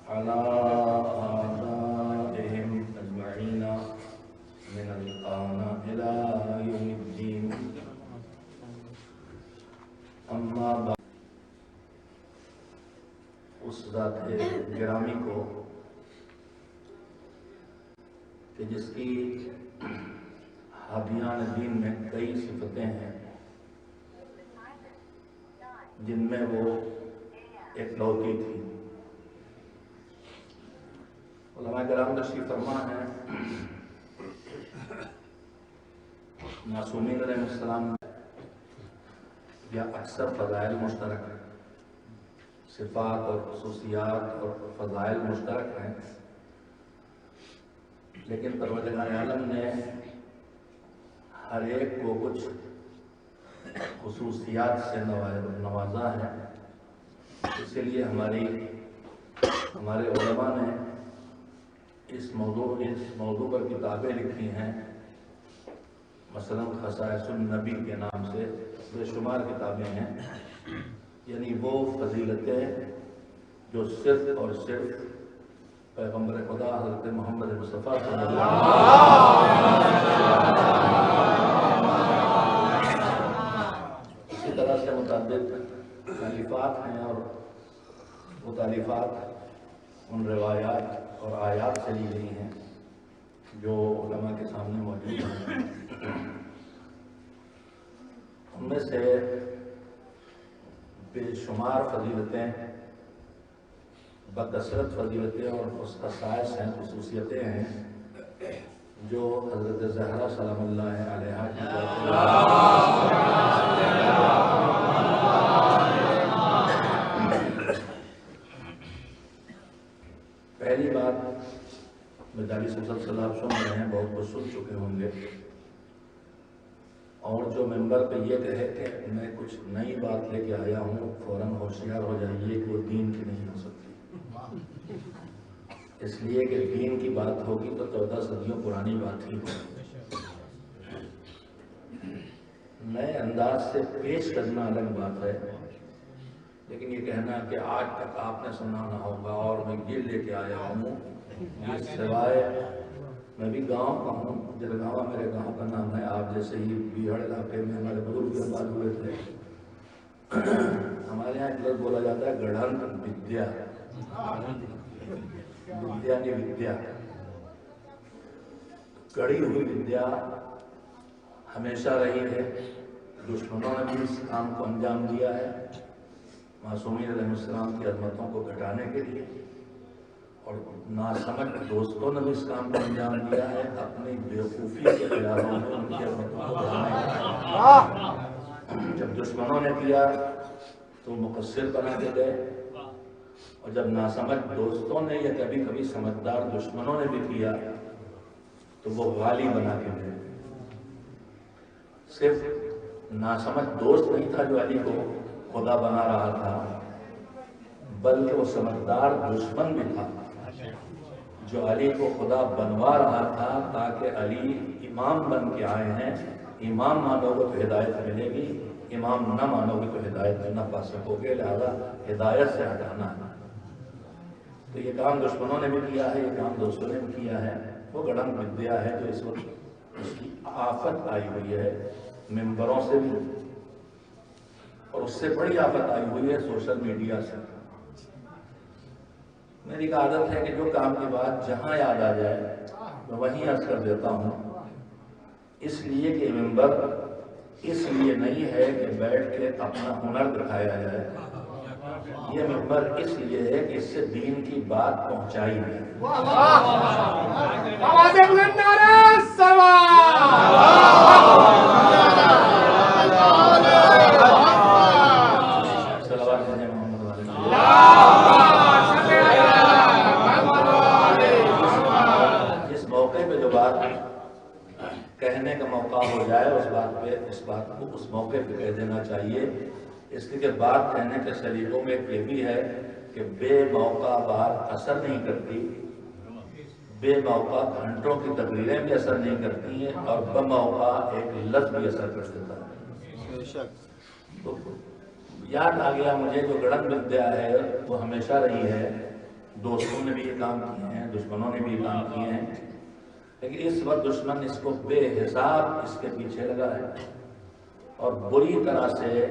على آبائهم أجمعين من الآن إلى يوم الدين أما بعد اس ذات گرامی کو کہ جس کی ہادیان دین میں کئی صفتیں ہیں جن میں وہ ایک لوتی تھی۔ علماء کرام تشریف فرما ہے معصومین علیہ السلام یا اکثر فضائل مشترک ہیں، صفات اور خصوصیات اور فضائل مشترک ہیں، لیکن پروردگار عالم نے ہر ایک کو کچھ خصوصیات سے نوازا ہے۔ اسی لیے ہمارے علماء نے اس موضوع پر کتابیں لکھی ہیں، مثلا خصائص النبی کے نام سے بے شمار کتابیں ہیں، یعنی وہ فضیلتیں جو صرف اور صرف پیغمبر خدا حضرت محمد مصطفیٰ صلی اللہ علیہ وسلم اسی طرح سے متعدد تالیفات ہیں، اور وہ تالیفات ان روایات اور آیات سے لی گئی ہیں جو علماء کے سامنے موجود ہیں۔ ان میں سے بے شمار فضیلتیں، بکثرت فضیلتیں اور اس خصائص ہیں، خصوصیتیں ہیں جو حضرت زہرا سلام اللہ علیہا کی پہلی بات مدارس مسلسل آپ سن رہے ہیں، بہت کچھ سن چکے ہوں گے، اور جو ممبر پہ یہ کہے کہ میں کچھ نئی بات لے کے آیا ہوں، فوراً ہوشیار ہو جائیے کہ وہ دین کی نہیں ہو سکتی، اس لیے کہ دین کی بات ہوگی تو 14 صدیوں پرانی بات ہی ہوگی۔ نئے انداز سے پیش کرنا الگ بات ہے، لیکن یہ کہنا کہ آج تک آپ نے سنا نہ ہوگا اور میں یہ لے کے آیا ہوں، یہ سوائے میں بھی گاؤں کا ہوں، جلگاواں میرے گاؤں کا نام ہے، آپ جیسے ہی بیہڑ علاقے میں ہمارے بزرگ آباد ہوئے تھے، ہمارے یہاں ایک لفظ بولا جاتا ہے گڑھنت ودیا، ودیا نہیں ودیا، گڑھی ہوئی ودیا ہمیشہ رہی ہے، دشمنوں نے بھی اس کام کو انجام دیا ہے، معصومین علیہ السلام کی عظمتوں کو گھٹانے کے لیے، اور ناسمجھ دوستوں نے بھی اس کام کو انجام دیا ہے اپنی بیوقوفی کے خیالوں میں ان کی عظمتوں کو بڑھانے کے لیے۔ جب دشمنوں نے کیا تو مقصر بنا کے گئے، اور جب ناسمجھ دوستوں نے یا کبھی کبھی سمجھدار دشمنوں نے بھی کیا تو وہ غالی بنا کے گئے۔ صرف ناسمجھ دوست نہیں تھا جو علی کو خدا بنا رہا تھا، بلکہ وہ سمجھدار دشمن بھی تھا جو علی کو خدا بنوا رہا تھا، تاکہ علی امام بن کے آئے ہیں، امام مانو گے تو ہدایت ملے گی، امام نہ مانو گے تو ہدایت میں نہ پا سکو گے، لہذا ہدایت سے ہٹانا ہے۔ تو یہ کام دشمنوں نے بھی کیا ہے، یہ کام دوستوں نے بھی کیا ہے، وہ گڑھنت ودیا ہے جو اس وقت اس کی آفت آئی ہوئی ہے ممبروں سے بھی، اور اس سے بڑی آفت آئی ہوئی ہے سوشل میڈیا سے۔ میری ایک عادت ہے کہ جو کام کی بات جہاں یاد آ جائے میں وہیں عرض کر دیتا ہوں، اس لیے کہ ممبر اس لیے نہیں ہے کہ بیٹھ کے اپنا ہنر دکھایا جائے، یہ ممبر اس لیے ہے کہ اس سے دین کی بات پہنچائی جائے۔ اس موقع پہ جو بات کہنے کا موقع ہو جائے اس بات کو اس موقع پہ کہہ دینا چاہیے، اس لیے کہ بات کہنے کے سلیقوں میں یہ بھی ہے کہ بے موقع بات اثر نہیں کرتی، بے موقع گھنٹوں کی تقریریں بھی اثر نہیں کرتی ہیں، اور بموقع ایک لفظ بھی اثر کر دیتا ہے۔ تو یاد آ گیا مجھے جو گڑن ودیا ہے وہ ہمیشہ رہی ہے، دوستوں نے بھی یہ کام کیے ہیں، دشمنوں نے بھی یہ کام کیے ہیں، لیکن اس وقت دشمن اس کو بے حساب اس کے پیچھے لگا ہے اور بری طرح سے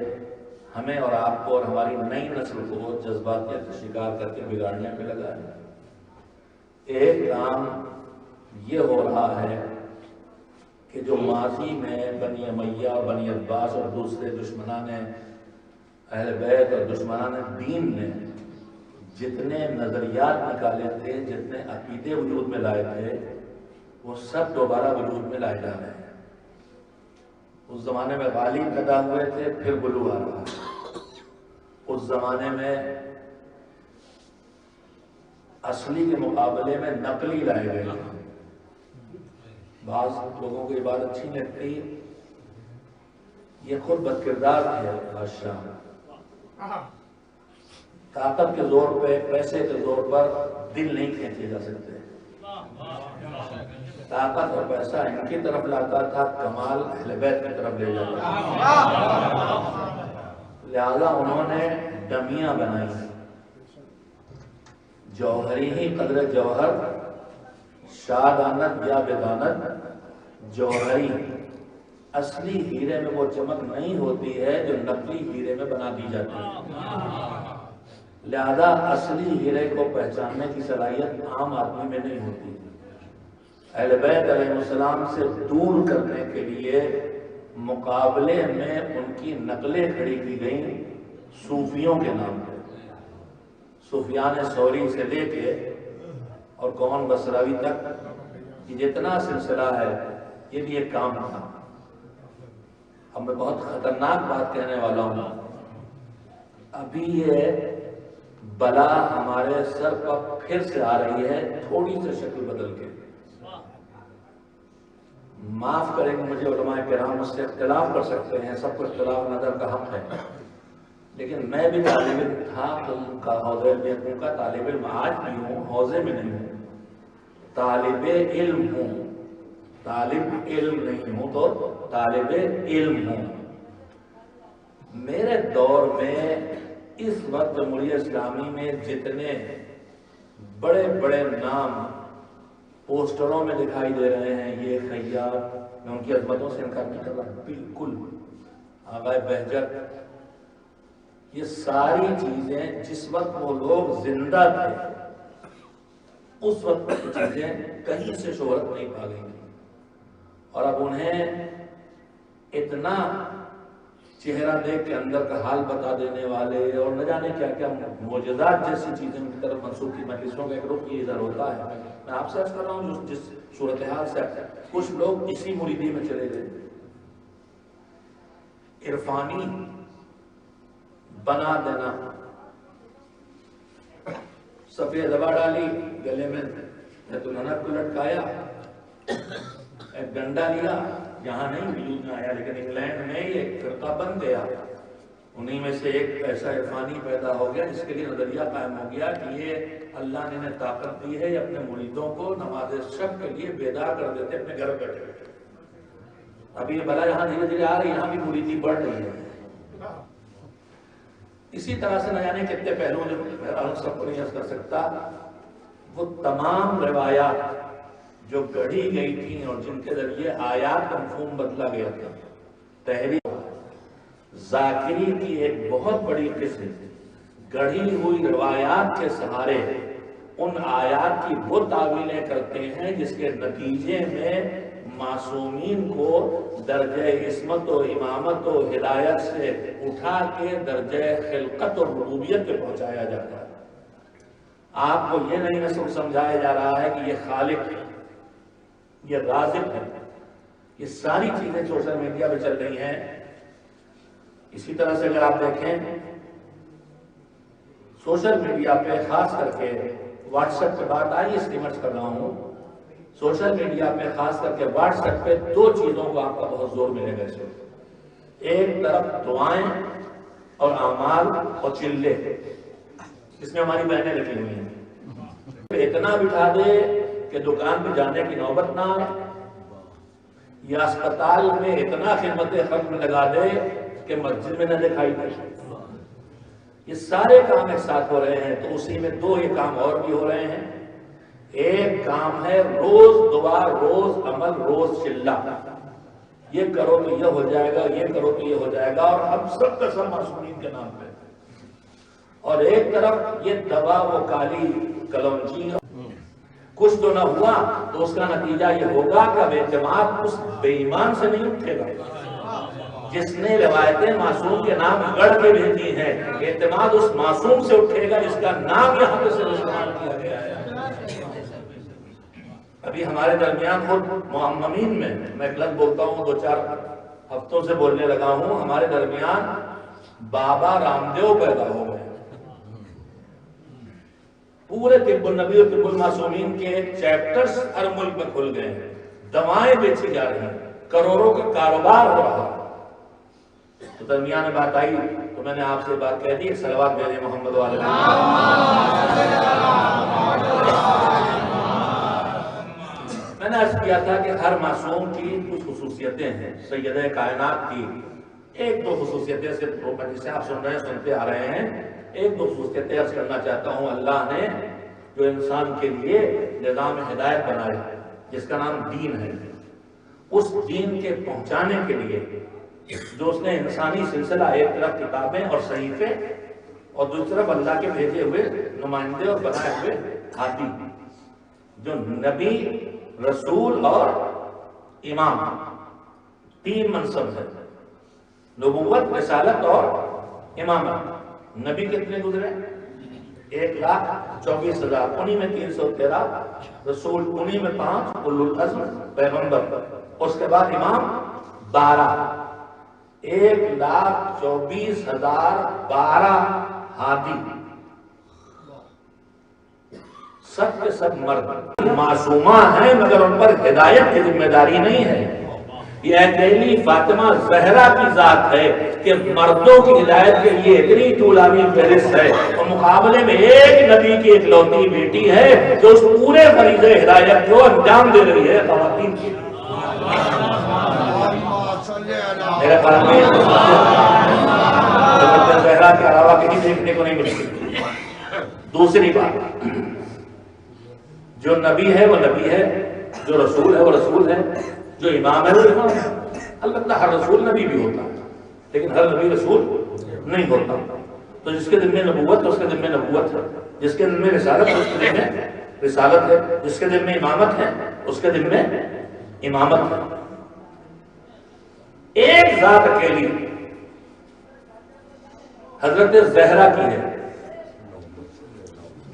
ہمیں اور آپ کو اور ہماری نئی نسل کو جذباتیت کا شکار کر کے بگاڑنے پہ لگا ہے۔ ایک کام یہ ہو رہا ہے کہ جو ماضی میں بنی امیہ اور بنی عباس اور دوسرے دشمنان اہل بیت اور دشمنان دین نے جتنے نظریات نکالے تھے، جتنے عقیدے وجود میں لائے تھے، وہ سب دوبارہ وجود میں لائے جا رہے ہیں۔ اس زمانے میں غالب پیدا ہوئے تھے، پھر گلو آ رہا ہے۔ اس زمانے میں اصلی کے مقابلے میں نقلی لائے گئے ہیں۔ بعض لوگوں کو یہ بات اچھی لگتی، یہ خود بدکردار تھے بادشاہ، طاقت کے زور پہ، پیسے کے زور پر دل نہیں کھینچے جا سکتے۔ طاقت اور پیسہ ان کی طرف لاتا تھا، کمال اہل بیت کی طرف لے جاتا تھا۔ لہذا انہوں نے ڈمیاں بنائی، جوہری ہی قدر جوہر، شادانت یا بدانت جوہری، اصلی ہیرے میں وہ چمک نہیں ہوتی ہے جو نقلی ہیرے میں بنا دی جاتی ہے۔ لہذا اصلی ہیرے کو پہچاننے کی صلاحیت عام آدمی میں نہیں ہوتی۔ اہل بیت علیہ السلام سے دور کرنے کے لیے مقابلے میں ان کی نقلیں کھڑی کی گئیں صوفیوں کے نام پہ۔ سفیان ثوری سے لے کے اور کون بصراوی تک یہ جتنا سلسلہ ہے، یہ بھی ایک کام تھا۔ اب میں بہت خطرناک بات کہنے والا ہوں، ابھی یہ بلا ہمارے سر پر پھر سے آ رہی ہے، تھوڑی سی شکل بدل کے۔ معاف کریں گے مجھے علماء کرام، اس سے اختلاف کر سکتے ہیں، سب کو اختلاف نظر کا حق ہے، لیکن میں بھی طالب علم تھا، ان کا حوضے میں کا طالب علم آج بھی ہوں، حوضے میں نہیں ہوں، طالب علم ہوں، طالب علم نہیں ہوں تو طالب علم ہوں۔ میرے دور میں اس وقت جمہوریہ اسلامی میں جتنے بڑے بڑے نام پوسٹروں میں دکھائی دے رہے ہیں، یہ خیاط، میں ان کی عظمتوں سے انکار نہیں کر رہا، بالکل، آقا بہجت، یہ ساری چیزیں جس وقت وہ لوگ زندہ تھے اس وقت کی چیزیں کہیں سے شہرت نہیں پا گئی، اور اب انہیں اتنا چہرہ دیکھ کے اندر کا حال بتا دینے والے اور نہ جانے کیا کیا معجزات جیسی چیزیں ان کی طرف منسوخ کی مجلسوں کا ایک رخ یہ ادھر ہوتا ہے۔ میں آپ سے عرض کر رہا ہوں جس صورتحال سے کچھ لوگ اسی مریدی میں چلے گئے، عرفانی بنا دینا، سفید دبا ڈالی، گلے میں ننک کو لٹکایا، ایک ڈنڈا لیا، یہاں نہیں وجود میں آیا لیکن انگلینڈ میں ایک فرقہ بن گیا، انہی میں سے ایک ایسا عرفانی پیدا ہو گیا جس کے لیے نظریہ قائم ہو گیا کہ یہ اللہ نے انہیں طاقت دی ہے، یہ اپنے مریدوں کو نماز شب کے لیے بیدار کر دیتے اپنے گھر بیٹھے بیٹھے۔ ابھی یہ بلا یہاں دھیرے دھیرے آ رہی ہے، یہاں بھی مریدی بڑھ رہی ہے۔ اسی طرح سے نہ جانے کتنے پہلو جو میں سب کو نہیں عرض کر سکتا، وہ تمام روایات جو گڑھی گئی تھیں اور جن کے ذریعے آیات کا مفہوم بدلا گیا تھا، تحریر ذاکری کی ایک بہت بڑی قسم گڑھی ہوئی روایات کے سہارے ان آیات کی وہ تعویلیں کرتے ہیں جس کے نتیجے میں معصومین کو درجہ عصمت و امامت و ہدایت سے اٹھا کے درجہ خلقت اور ربوبیت پہ پہنچایا جاتا ہے۔ آپ کو یہ نہیں سمجھایا جا رہا ہے کہ یہ خالق ہے، یہ رازق ہے، یہ ساری چیزیں سوشل میڈیا پہ چل رہی ہیں۔ اسی طرح سے اگر آپ دیکھیں سوشل میڈیا پہ خاص کر کے واٹس ایپ پہ بات آئی اس لیے کر رہا ہوں، سوشل میڈیا پہ خاص کر کے واٹس ایپ پہ دو چیزوں کو آپ کا بہت زور ملے گا۔ ایک طرف دعائیں اور اعمال اور چلے، اس میں ہماری بہنیں لگی ہوئی ہیں، اتنا بٹھا دے کہ دکان پہ جانے کی نوبت نہ آئے، یا اسپتال میں اتنا خدمت خلق میں لگا دے کہ مسجد میں نہ دکھائی دے۔ یہ سارے کام ایک ساتھ ہو رہے ہیں، تو اسی میں دو یہ کام اور بھی ہو رہے ہیں۔ ایک کام ہے روز دعا، روز عمل، روز چلہ، یہ کرو تو یہ ہو جائے گا، یہ کرو تو یہ ہو جائے گا، اور ہم سب کا سب معصومین کے نام پہ۔ اور ایک طرف یہ دوا وہ کالی کلونجی، کچھ تو نہ ہوا تو اس کا نتیجہ یہ ہوگا کہ اب اعتماد اس بے ایمان سے نہیں اٹھے گا جس نے روایتیں معصوم کے نام گڑھ کے بھیجی ہیں، اعتماد اس معصوم سے اٹھے گا جس کا نام یہاں پہ صرف استعمال کیا گیا ہے۔ ابھی ہمارے درمیان خود معممین میں ایک لفظ بولتا ہوں، 2-4 ہفتوں سے بولنے لگا ہوں، ہمارے درمیان بابا رام دیو پیدا ہو گئے، پورے طب النبی اور طب المعصومین کے چیپٹرز ہر ملک میں کھل گئے ہیں، دوائیں بیچی جا رہی ہیں، کروڑوں کا کاروبار ہو رہا ہے۔ تو درمیان میں بات آئی تو میں نے آپ سے بات کہہ دی، ایک صلوات بھیجیں محمد والے۔ میں نے عرض کیا تھا کہ ہر معصوم کی کچھ خصوصیتیں ہیں، سیدہ کائنات کی ایک دو خصوصیتیں صرف جسے آپ سن رہے ہیں، سنتے آ رہے ہیں، ایک دو خصوصیتیں عرض کرنا چاہتا ہوں۔ اللہ نے جو انسان کے لیے نظام ہدایت بنایا جس کا نام دین ہے، اس دین کے پہنچانے کے لیے جو اس نے انسانی سلسلہ، ایک طرف کتابیں اور صحیفے اور دوسری طرف اللہ کے بھیجے ہوئے نمائندے اور بنائے ہوئے ہادی، جو نبی، رسول اور امام، 3 منصب ہے، نبوت، رسالت اور امامت۔ نبی کتنے گزرے؟ 1,24,000، انہی میں 313 رسول، انہی میں 5 اولو العزم پیغمبر، اس کے بعد امام 12، 1,24,012 ہادی، سب کے سب مرد معصومہ ہیں، مگر ان پر ہدایت کی ذمہ داری نہیں ہے۔ یہ اکیلی فاطمہ زہرا کی ذات ہے کہ مردوں کی ہدایت کے لیے اتنی طولانی فہرست ہے، اور مقابلے میں ایک نبی کی اکلوتی بیٹی ہے جو اس پورے فریضہ ہدایت کو انجام دے رہی ہے خواتین کی۔ میرے خیال میں زہرا کے علاوہ کہیں دیکھنے کو نہیں ملتی۔ دوسری بات، جو نبی ہے وہ نبی ہے، جو رسول ہے وہ رسول ہے، جو امام ہے وہ امام ہے۔ البتہ ہر رسول نبی بھی ہوتا ہے، لیکن ہر نبی رسول نہیں ہوتا۔ تو جس کے ذمہ نبوت اس کے ذمہ نبوت ہے، جس کے ذمہ رسالت اس کے ذمہ رسالت ہے، جس کے ذمہ امامت ہے اس کے ذمہ امامت ہے۔ ایک ذات اکیلی حضرت زہرا کی ہے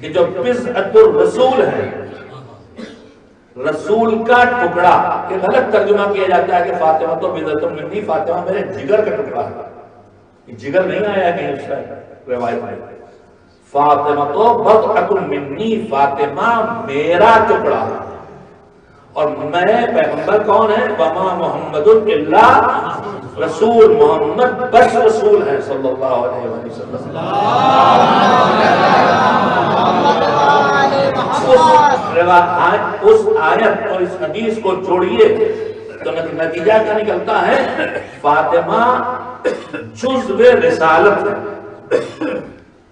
کہ جو بضعۃ الرسول ہے، رسول کا ٹکڑا۔ یہ غلط ترجمہ کیا جاتا ہے کہ فاطمہ تو بضعۃ منی، فاطمہ میرے جگر کا ٹکڑا ہے، یہ جگر نہیں آیا کہ اس روایت میں۔ فاطمہ تو بضعۃ منی، فاطمہ میرا ٹکڑا ہے، اور میں پیغمبر کون ہے؟ وما محمد الا رسول، محمد بس رسول ہے صلی اللہ علیہ وسلم۔ اس آیت اور اس حدیث کو جوڑیے تو نتیجہ کیا نکلتا ہے؟ فاطمہ جزو رسالت ہے۔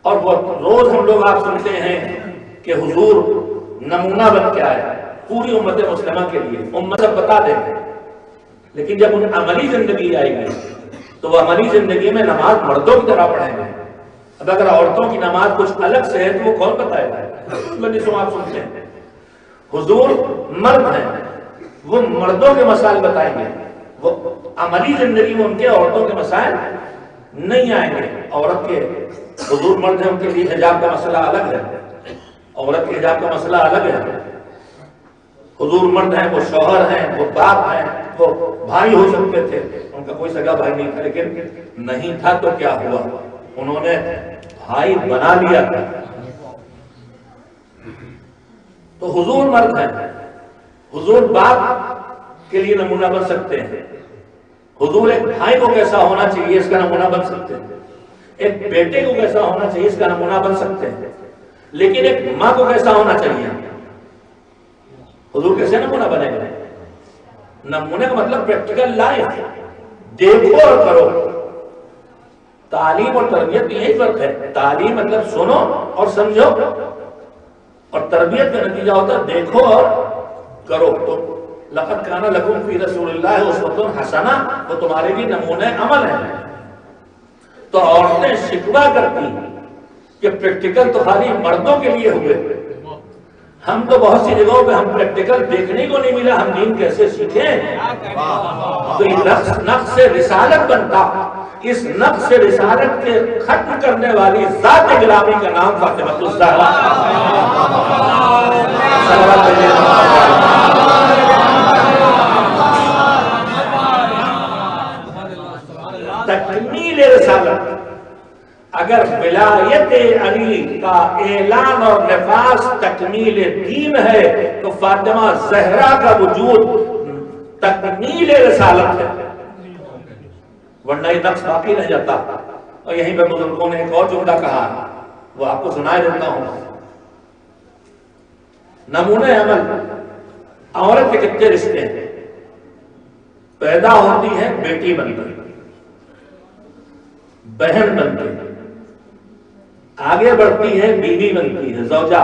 اور وہ روز ہم لوگ آپ سنتے ہیں کہ حضور نمونہ بن کے آئے پوری امت مسلمہ کے لیے، امت سب بتا دیں گے، لیکن جب انہیں عملی زندگی آئے گی تو وہ عملی زندگی میں نماز مردوں کی طرح پڑھیں گے۔ اب اگر عورتوں کی نماز کچھ الگ سے ہے تو وہ کون بتائے گا؟ آپ سنتے ہیں حضور مرد ہیں، وہ مردوں کے مسائل بتائیں گے، وہ عملی زندگی میں ان کے عورتوں کے مسائل نہیں آئیں گے۔ عورت کے حضور مرد ہیں، ان کے لیے حجاب کا مسئلہ الگ ہے، عورت کے حجاب کا مسئلہ الگ ہے۔ حضور مرد ہیں، وہ شوہر ہیں، وہ باپ ہیں، وہ بھائی ہو سکتے تھے، ان کا کوئی سگا بھائی نہیں تھا، لیکن نہیں تھا تو کیا ہوا، انہوں نے بھائی بنا لیا تھا۔ تو حضور مرد ہیں، حضور باپ کے لیے نمونہ بن سکتے ہیں، حضور ایک بھائی کو کیسا ہونا چاہیے اس کا نمونہ بن سکتے ہیں، ایک بیٹے کو کیسا ہونا چاہیے اس کا نمونہ بن سکتے ہیں، لیکن ایک ماں کو کیسا ہونا چاہیے حضور کیسے نمونہ بنے گا؟ نمونے کا مطلب پریکٹیکل لائف، دیکھو اور کرو، تعلیم اور تربیت میں یہی فرق ہے. تعلیم مطلب سنو اور سمجھو، اور تربیت کا نتیجہ ہوتا ہے دیکھو اور کرو. تو لقد کان لکم فی رسول اللہ اسوۃ حسنہ، وہ تمہارے لیے نمونہ عمل ہے. تو عورتیں شکوہ کرتی کہ پریکٹیکل تو خالی مردوں کے لیے ہوئے. ہم تو بہت سی جگہوں پہ ہم پریکٹیکل دیکھنے کو نہیں ملا، ہم دین کیسے سیکھیں؟ تو یہ نقص رسالت بنتا. اس نقص رسالت کے ختم کرنے والی ذات گرامی کا نام فاطمہ الزہرا. تکمیل رسالت. اگر ولایت علی کا اعلان اور نفاذ تکمیل دین ہے تو فاطمہ زہرا کا وجود تکمیل رسالت ہے، ورنہ یہ نقص باقی رہ جاتا. اور یہیں پہ بزرگوں نے ایک اور جملہ کہا، وہ آپ کو سنائے دیتا ہوں. نمونہ عمل عورت کے کتنے رشتے ہیں؟ پیدا ہوتی ہے بیٹی بن کر، بہن بن کے، آگے بڑھتی ہے بیوی بنتی ہے زوجہ،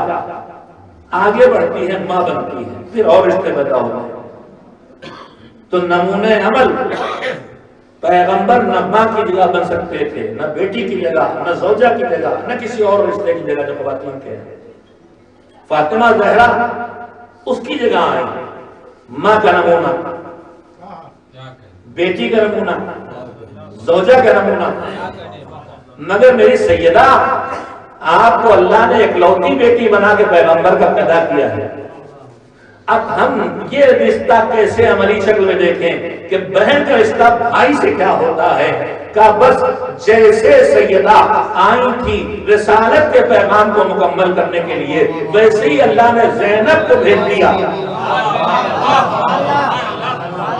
آگے بڑھتی ہے ماں بنتی ہے، پھر اور رشتے پیدا ہوتے ہیں. تو نمونہ عمل پیغمبر نہ ماں کی جگہ بن سکتے تھے، نہ بیٹی کی جگہ، نہ زوجہ کی جگہ، نہ کسی اور رشتے کی جگہ جو خواتین کے ہیں. فاطمہ زہرا اس کی جگہ آئی، ماں کا نمونہ، بیٹی کا نمونہ، زوجہ کا نمونہ. مگر میری سیدہ، آپ کو اللہ نے اکلوتی بیٹی بنا کے پیغمبر کا پیدا کیا ہے. اب ہم یہ رشتہ کیسے عملی شکل میں دیکھیں کہ بہن کا رشتہ بھائی سے کیا ہوتا ہے؟ کہ بس جیسے سیدہ آئی تھی رسالت کے پیغام کو مکمل کرنے کے لیے، ویسے ہی اللہ نے زینب کو بھیج دیا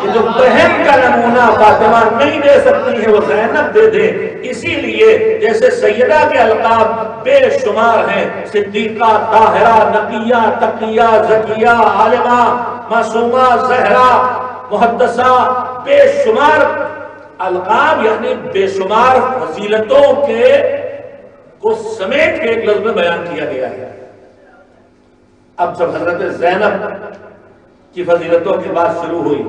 کہ جو بہن کا نمونہ فاطمہ نہیں دے سکتی ہے وہ زینب دے دے. اسی لیے جیسے سیدہ کے القاب بے شمار ہیں، صدیقہ، طاہرہ، نقیہ، تقیہ، زکیہ، عالمہ، معصومہ، زہرا، محدثہ، بے شمار القاب، یعنی بے شمار فضیلتوں کے کو سمیٹ کے ایک لفظ میں بیان کیا گیا ہے. اب جب حضرت زینب کی فضیلتوں کی بات شروع ہوئی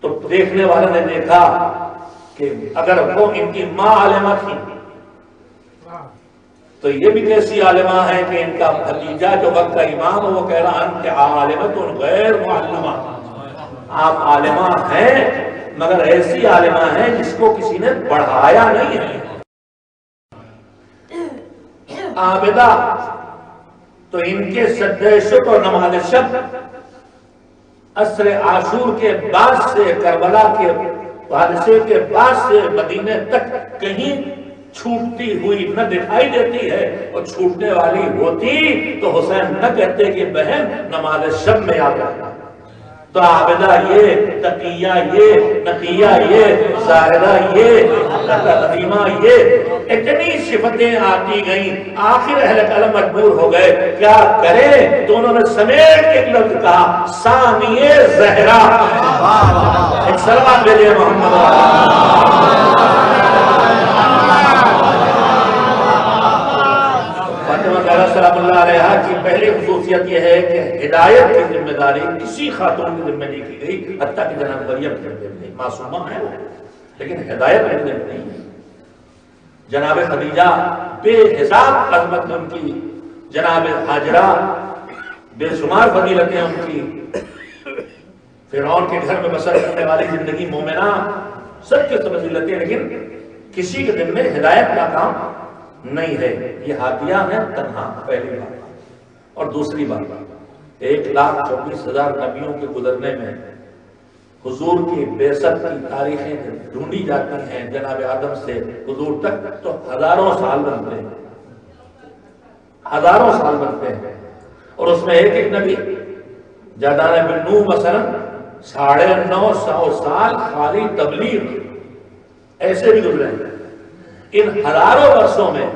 تو دیکھنے والے نے دیکھا کہ اگر وہ ان کی ماں عالمہ تھی تو یہ بھی کیسی عالمہ ہے کہ ان کا بھتیجا جو وقت کا امام وہ کہہ رہا ہے کہ عالمۃ غیر معلمہ. آپ عالمہ ہیں مگر ایسی عالمہ ہیں جس کو کسی نے پڑھایا نہیں ہے. عابدہ تو ان کے سجدہ شکر اور نماز شب عصر عاشور کے بعد سے، کربلا کے حادثے کے بعد سے مدینے تک کہیں چھوٹتی ہوئی نہ دکھائی دیتی ہے. اور چھوٹنے والی ہوتی تو حسین نہ کہتے کہ بہن نماز شب میں یاد رکھنا. تو عابدہ یہ، تقیہ یہ، نقیہ یہ، زاہدہ یہ، قدیمہ یہ، اتنی صفتیں آتی گئیں. آخر اہل قلم مجبور ہو گئے، کیا کریں؟ تو انہوں نے سمیٹ ایک لفظ کہا، ثانیہ زہرا. ایک سلوات بھیجئے محمد. سلام اللہ علیہ کی پہلی خصوصیت یہ ہے کہ ہدایت کی ذمہ داری کسی خاتون کی ذمہ نہیں کی گئی، حتیٰ کہ جناب مریم کی ذمہ نہیں. معصومہ ہے وہ لیکن ہدایت کی ذمہ نہیں ہے. جناب خدیجہ بے حساب عظمت ان کی، جناب ہاجرہ بے شمار فضیلتیں ان کی، فرعون کے گھر میں بسر کرنے والی زندگی مومنہ، سب کی فضیلتیں، لیکن کسی کے دل میں ہدایت کا کام نہیں ہے. یہ ہاتھیاں ہیں تنہا، پہلی بات. اور دوسری بات، 1,24,000 نبیوں کے گزرنے میں حضور کی بعثت کی تاریخیں ڈھونڈی جاتی ہیں جناب آدم سے حضور تک تو ہزاروں سال بنتے ہیں، ہزاروں سال بنتے ہیں. اور اس میں ایک نبی جادان بن نوح مثلا 950 سال خالی تبلیغ ایسے بھی گزرے ہیں. ان ہزاروں برسوں میں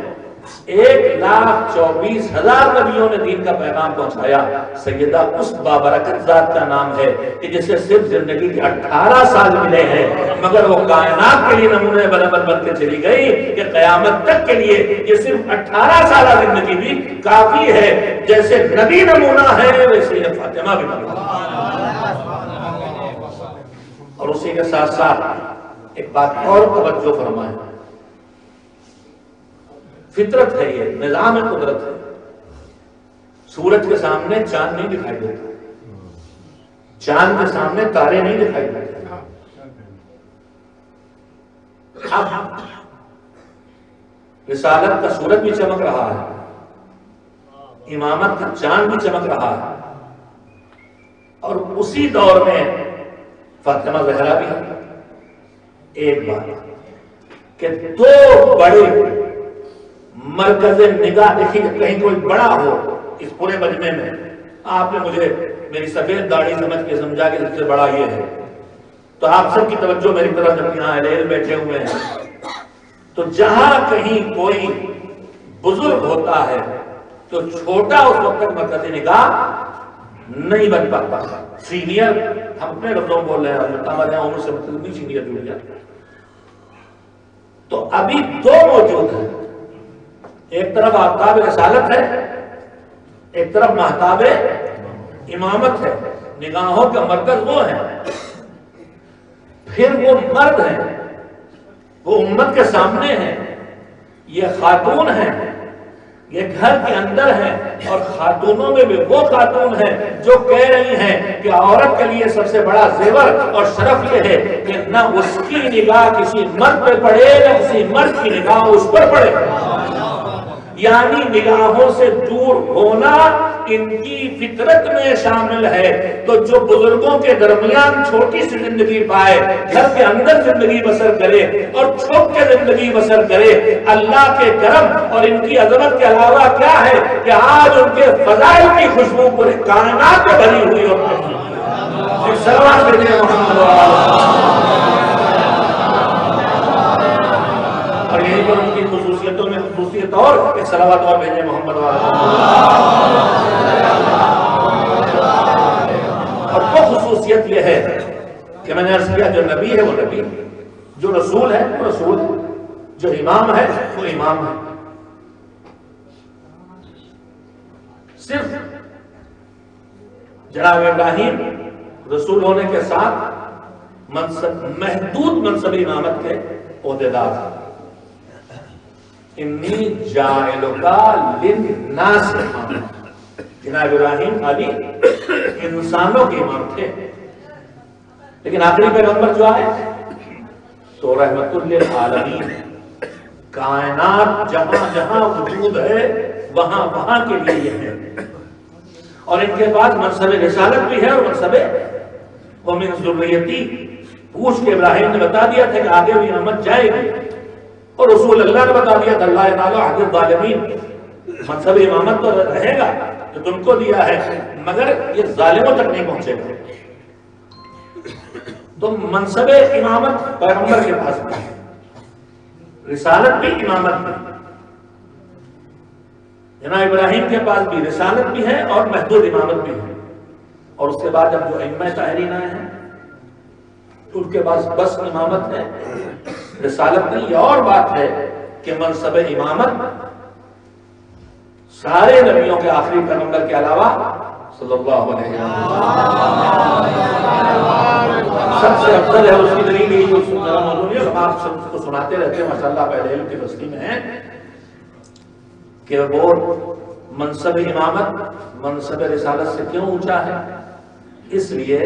1,24,000 نبیوں نے دین کا پیغام پہنچایا، سیدہ اس بابرکت ذات کا نام ہے کہ جسے صرف زندگی کے 18 سال ملے ہیں، مگر وہ کائنات کے لیے نمونے برابر بن کے چلی گئی کہ قیامت تک کے لیے یہ صرف 18 سالہ زندگی بھی کافی ہے۔ جیسے نبی نمونہ ہے ویسے یہ فاطمہ بھی نمونہ ہے۔ اور اسی کے ساتھ ساتھ ایک بات اور توجہ فرمائیں، فطرت ہے، یہ نظام قدرت ہے۔ سورج کے سامنے چاند نہیں دکھائی دیتا، چاند کے سامنے تارے نہیں دکھائی دیتے۔ اب رسالت کا سورج بھی چمک رہا ہے، امامت کا چاند بھی چمک رہا ہے، اور اسی دور میں فاطمہ زہرا بھی ہے۔ ایک بات کہ دو بڑے مرکز نگاہ، دیکھیے کہیں کوئی بڑا ہو اس پورے مجمع میں، آپ نے مجھے میری سفید داڑھی سمجھ کے سمجھا کہ سب سے بڑا یہ ہے، تو آپ سب کی توجہ میری طرف جب یہاں اہل بیٹھے ہوئے ہیں، تو جہاں کہیں کوئی بزرگ ہوتا ہے تو چھوٹا اس وقت تک مرکز نگاہ نہیں بن پاتا۔ سینئر ہم اپنے لفظوں بول رہے ہیں، ہمارے یہاں عمر سے مطلب نہیں، سینئر جڑ جاتا۔ تو ابھی دو موجود ہیں، ایک طرف آفتاب رسالت ہے، ایک طرف مہتاب امامت ہے۔ نگاہوں کا مرکز وہ ہے، پھر وہ مرد ہیں، وہ امت کے سامنے ہیں، یہ خاتون ہیں، یہ گھر کے اندر ہیں، اور خاتونوں میں بھی وہ خاتون ہیں جو کہہ رہی ہیں کہ عورت کے لیے سب سے بڑا زیور اور شرف یہ ہے کہ نہ اس کی نگاہ کسی مرد پہ پڑے، نہ کسی مرد کی نگاہ اس پر پڑے۔ یعنی نگاہوں سے دور ہونا ان کی فطرت میں شامل ہے۔ تو جو بزرگوں کے درمیان چھوٹی سی زندگی پائے، گھر کے اندر زندگی بسر کرے اور چھپ کے زندگی بسر کرے، اللہ کے کرم اور ان کی عظمت کے علاوہ کیا ہے کہ آج ان کے فضائل کی خوشبو پورے کائنات میں بھری ہوئی ہوتی ہے۔ سلوات بھیجیں محمد اور یہی پر ان کی خصوصیتوں میں خصوصیت اور ایک صلوات اور بھیجیں محمد اور وہ خصوصیت یہ ہے کہ میں نے عرض کیا جو نبی ہے وہ نبی، جو رسول ہے وہ رسول ہے، جو امام ہے وہ امام ہے۔ صرف جناب ابراہیم رسول ہونے کے ساتھ محدود منصب امامت کے عہدیدار ہیں۔ انی جاعلک للناس اماما، جناب ابراہیم خالی انسانوں کے امام تھے، لیکن آخری پیغمبر جو آئے تو رحمت للعالمین، کائنات جہاں جہاں وجود ہے وہاں وہاں کے لیے یہ ہے۔ اور ان کے بعد منصب رسالت بھی ہے اور منصب ومن ذریتی، پوچھ کے ابراہیم نے بتا دیا تھا کہ آگے بھی امت جائے گی، اور رسول اللہ نے بتا دیا تھا اللہ تعالیٰ عہد الظالمین، منصب امامت تو رہے گا جو تم کو دیا ہے، مگر یہ ظالموں تک نہیں پہنچے گا۔ تو منصب امامت پیغمبر کے پاس بھی ہے، رسالت بھی امامت بھی، جناب ابراہیم کے پاس بھی رسالت بھی ہے اور محدود امامت بھی ہے۔ اور اس کے بعد جب جو ائمہ طاہرین آئے ہیں تو ان کے پاس بس امامت ہے، رسالت نہیں۔ یہ اور بات ہے کہ منصب امامت سارے نبیوں کے آخری پیغمبر کے علاوہ صلی اللہ علیہ وسلم سب سے افضل ہے۔ اس کی دلیل یہی موضوع ہے، ہم آپ سب کو سناتے رہتے ہیں ماشاءاللہ پہلے علم کی بستی میں ہیں کہ وہ منصب امامت منصب رسالت سے کیوں اونچا ہے؟ اس لیے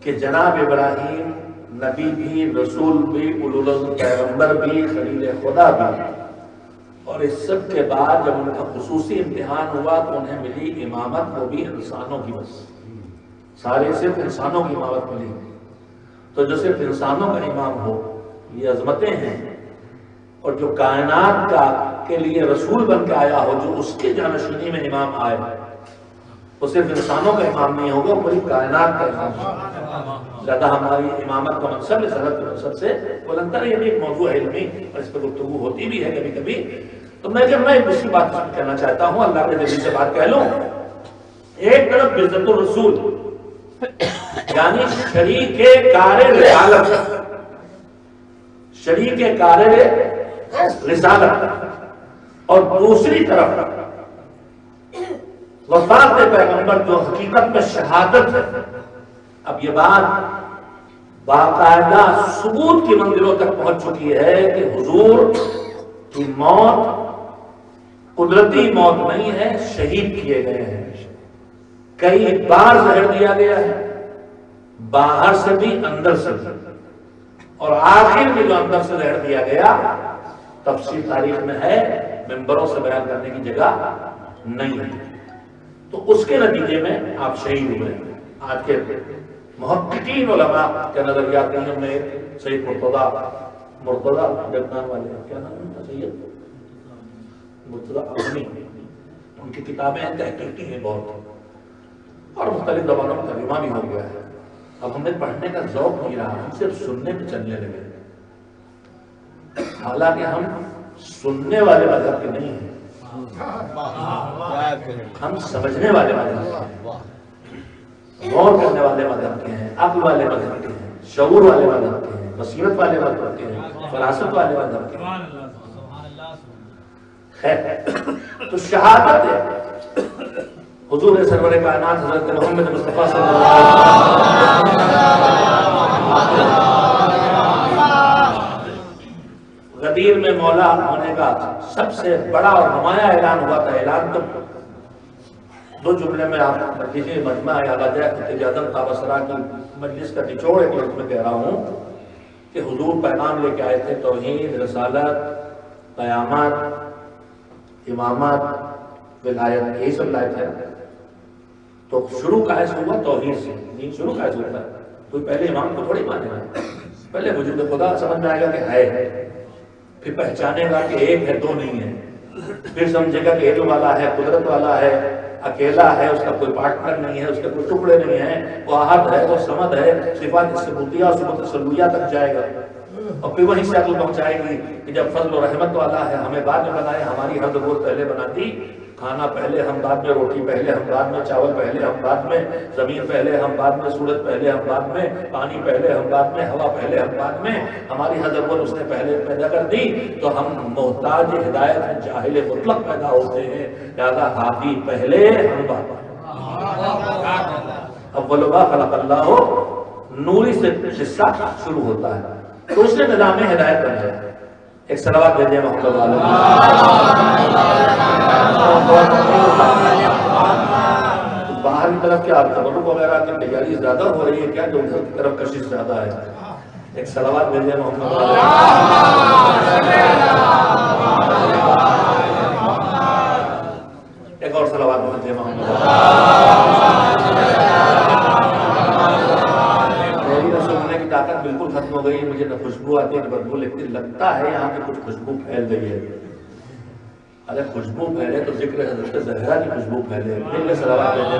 کہ جناب ابراہیم نبی بھی، رسول بھی، اولو العزم پیغمبر بھی، خلیل خدا بھی، اور اس سب کے بعد جب ان کا خصوصی امتحان ہوا تو انہیں ملی امامت، وہ بھی انسانوں کی، بس سارے صرف انسانوں کی امامت ملی۔ تو جو صرف انسانوں کا امام ہو یہ عظمتیں ہیں، اور جو کائنات کا کے لیے رسول بن کے آیا ہو، جو اس کے جانشینی میں امام آئے، وہ صرف انسانوں کا امام نہیں ہوگا، پوری کائنات کا امام ہوگا۔ زیادہ ہماری امامت کا منصب رسالت کے منصب سے بلندر، یہ بھی ایک موضوع علمی اور اس پر گفتگو ہوتی بھی ہے کبھی کبھی، تو میں اسی بات کہنا چاہتا ہوں، اللہ کے نبی سے بات کہہ لوں. ایک طرف عزت الرسول یعنی شریک کار رسالت، شریک کار رسالت، اور دوسری طرف وفات پیغمبر جو حقیقت میں شہادت ہے. اب یہ بات باقاعدہ ثبوت کی منزلوں تک پہنچ چکی ہے کہ حضور کی موت قدرتی موت نہیں ہے، شہید کیے گئے ہیں. کئی بار زہر دیا گیا ہے، باہر سے بھی اندر سے بھی، اور آخر میں جو اندر سے زہر دیا گیا تفصیل تاریخ میں ہے، ممبروں سے بیان کرنے کی جگہ نہیں ہے. تو اس کے نتیجے میں آپ شہید ہوئے. آج کے محققین علماء کے نظریات ہیں. میں سید مرتضیٰ لبنان والے کیا نام ہے، سید مرتضیٰ اعظمی، ان کی کتابیں تحقیقی ہیں بہت، اور مختلف زبانوں میں ترجمہ بھی ہو گیا ہے. اب ہمیں پڑھنے کا ذوق نہیں رہا، ہم صرف سننے پہ چلنے لگے، حالانکہ ہم سننے والے مذہب کے نہیں ہیں، ہم سمجھنے والے مذہب کے ہیں، غور کرنے والے مذہب کے ہیں، عقل والے مذہب کے ہیں، شعور والے مذہب کے ہیں، بصیرت والے مذہب کے ہیں، فراست والے مذہب کے ہیں. تو شہادت ہے حضور سرور کائنات حضرت محمد مصطفیٰ صلی اللہ علیہ وسلم. غدیر میں مولا ہونے کا سب سے بڑا اور نمایاں اعلان ہوا تھا. اعلان تو دو جملے میں آپ مجلسی مجمع یاد آ جائے، اتجادن تابسرا کی مجلس کا نچوڑ ایک لفظ میں کہہ رہا ہوں کہ حضور پیغام لے کے آئے تھے، توحید، رسالت، قیامت، امامت، ولایت، یہی سب لائے تھے. تو شروع کہاں سے ہوا؟ توحید سے. دین شروع کہاں سے ہوتا ہے؟ کوئی پہلے امام کو تھوڑی مانے گا، پہلے وجود خدا سمجھ میں آئے گا کہ ہے، پھر پہچانے گا کہ ایک ہے دو نہیں ہے، پھر سمجھے گا کہ علم والا ہے، قدرت والا ہے، اکیلا ہے، اس کا کوئی پارٹنر نہیں ہے، اس کے کوئی ٹکڑے نہیں ہیں، وہ احد ہے، وہ صمد ہے، صفات ثبوتیہ اور صفات سلویہ تک جائے گا. اور پھر وہیں سے عقل پہنچائے گی کہ جب فضل و رحمت والا ہے، ہمیں بعد میں بنائے، ہماری ہر ضرورت پہلے بناتی، کھانا پہلے ہم بعد میں، روٹی پہلے ہم بعد میں، چاول پہلے ہم بعد میں، زمین پہلے ہم بعد میں، سورج پہلے ہم بعد میں، پانی پہلے ہم بعد میں، ہوا پہلے ہم بعد میں، ہماری ہر ضرورت اس نے پہلے پیدا کر دی. تو ہم محتاج ہدایت جاہل مطلق پیدا ہوتے ہیں، لہذا ہادی پہلے ہم بعد میں. اول ما خلق اللہ نوری سے حصہ شروع ہوتا ہے. تو اس نے نظام ہدایت بنایا. ایک صلوات بھیجیں محمد علیہ. باہر کی طرف کیا تبرک وغیرہ کی تیاری زیادہ ہو رہی ہے کیا، جو ادھر کی طرف کشش زیادہ ہے؟ ایک صلوات بھیجیں محمد علیہ. ایک اور صلوات بھیجیں محمد طاقت بالکل ختم ہو گئی ہے. مجھے نہ خوشبو آتی ہے نہ بدبو لگتا ہے یہاں پہ کچھ خوشبو پھیل گئی ہے. ارے خوشبو پھیلے تو ذکر حضرت زہرا کی خوشبو پھیلے. پھر صلوات بھیجیں.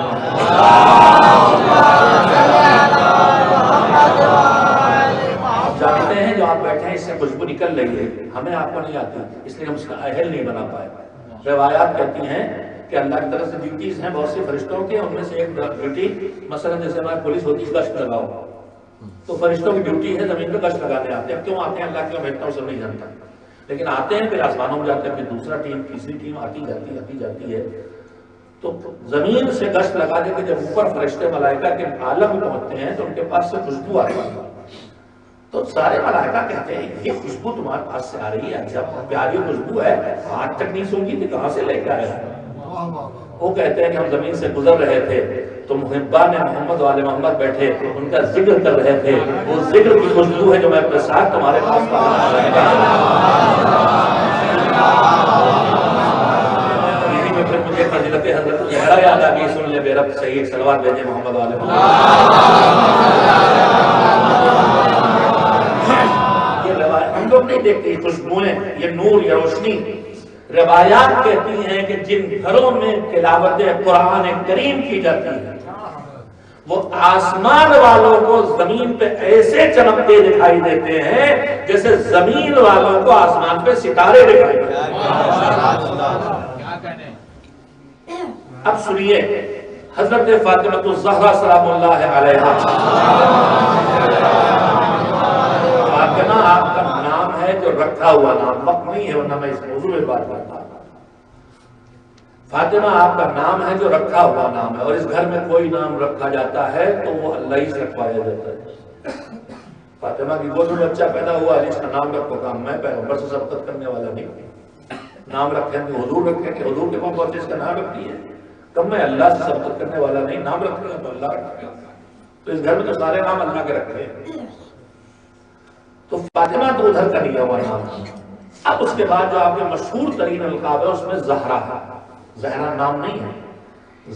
آپ جانتے ہیں جو آپ بیٹھے ہیں اس سے خوشبو نکل رہی ہے، ہمیں آپ کو نہیں آتی، اس لیے ہم اس کا اہل نہیں بنا پائے. روایات کہتی ہیں کہ اللہ کی طرف سے ڈیوٹیز ہیں بہت سے فرشتوں کے، ان میں سے ایک ڈیوٹی مثلا جیسے ہماری پولیس ہوتی ہے گشت لگاؤ، تو فرشتوں کی ڈیوٹی ہے زمین پہ گشت لگانے آتے ہیں. اب کیوں آتے ہیں اللہ کیوں بھیجتا ہوں سب نہیں جانتا، لیکن آتے ہیں، پھر آسمانوں میں جاتے ہیں، پھر دوسرا ٹیم تیسری ٹیم آتی جاتی ہے. تو زمین سے گشت لگا دے کے جب اوپر فرشتے ملائکہ کے عالم میں پہنچتے ہیں تو ان کے پاس سے خوشبو آتی ہے. تو سارے ملائکہ کہتے ہیں یہ خوشبو تمہارے پاس سے آ رہی ہے، جب پیاری خوشبو ہے، آج تک نہیں سونگی تھی، کہاں سے لے کے آیا؟ وہ کہتے ہیں کہ ہم زمین سے گزر رہے تھے تو محبان محمد والے محمد بیٹھے ان کا ذکر کر رہے تھے، وہ ذکر کی خوشبو ہے جو میں اپنے ساتھ تمہارے پاس یہی میں پھر مجھے فضیلت حضرت زہرا یاد آ گئی. سن لے بے رب صحیح صلوات بھیجیں محمد والے محمد. یہ روایت ہم لوگ نہیں دیکھتے، خوشبوئیں، یہ نور، یہ روشنی. روایات کہتی ہیں کہ جن گھروں میں تلاوت قرآن کریم کی جاتی ہے وہ آسمان والوں کو زمین پہ ایسے چمکتے دکھائی دیتے ہیں جیسے زمین والوں کو آسمان پہ ستارے دکھائی دیتے ہیں۔ اب سنیے حضرت فاطمہ الزہرا سلام اللہ علیہا، فاطمہ آپ کا نام ہے جو رکھا ہوا نام، وقت نہیں ہے ورنہ میں اس موضوع میں بات کرتا۔ فاطمہ آپ کا نام ہے جو رکھا ہوا نام ہے، اور اس گھر میں کوئی نام رکھا جاتا ہے تو وہ اللہ ہی سے رکھوایا جاتا ہے۔ فاطمہ کی گود میں بچہ پیدا ہوا ہے، اس کا نام رکھو کام، میں پیغمبر سے سبقت کرنے والا نہیں۔ نام رکھیں کہ حضور رکھیں کہ حضور کے پاس بہت اس کا نام رکھتی ہے، کب میں اللہ سے سبقت کرنے والا نہیں، نام رکھے گا تو اللہ رکھے گا۔ تو اس گھر میں تو سارے نام اللہ کے رکھے ہیں، تو فاطمہ تو ادھر کا لیا ہوا نام۔ اب اس کے بعد جو آپ کے مشہور ترین القاب ہے اس میں زہرا ہے، زہرا نام نہیں ہے،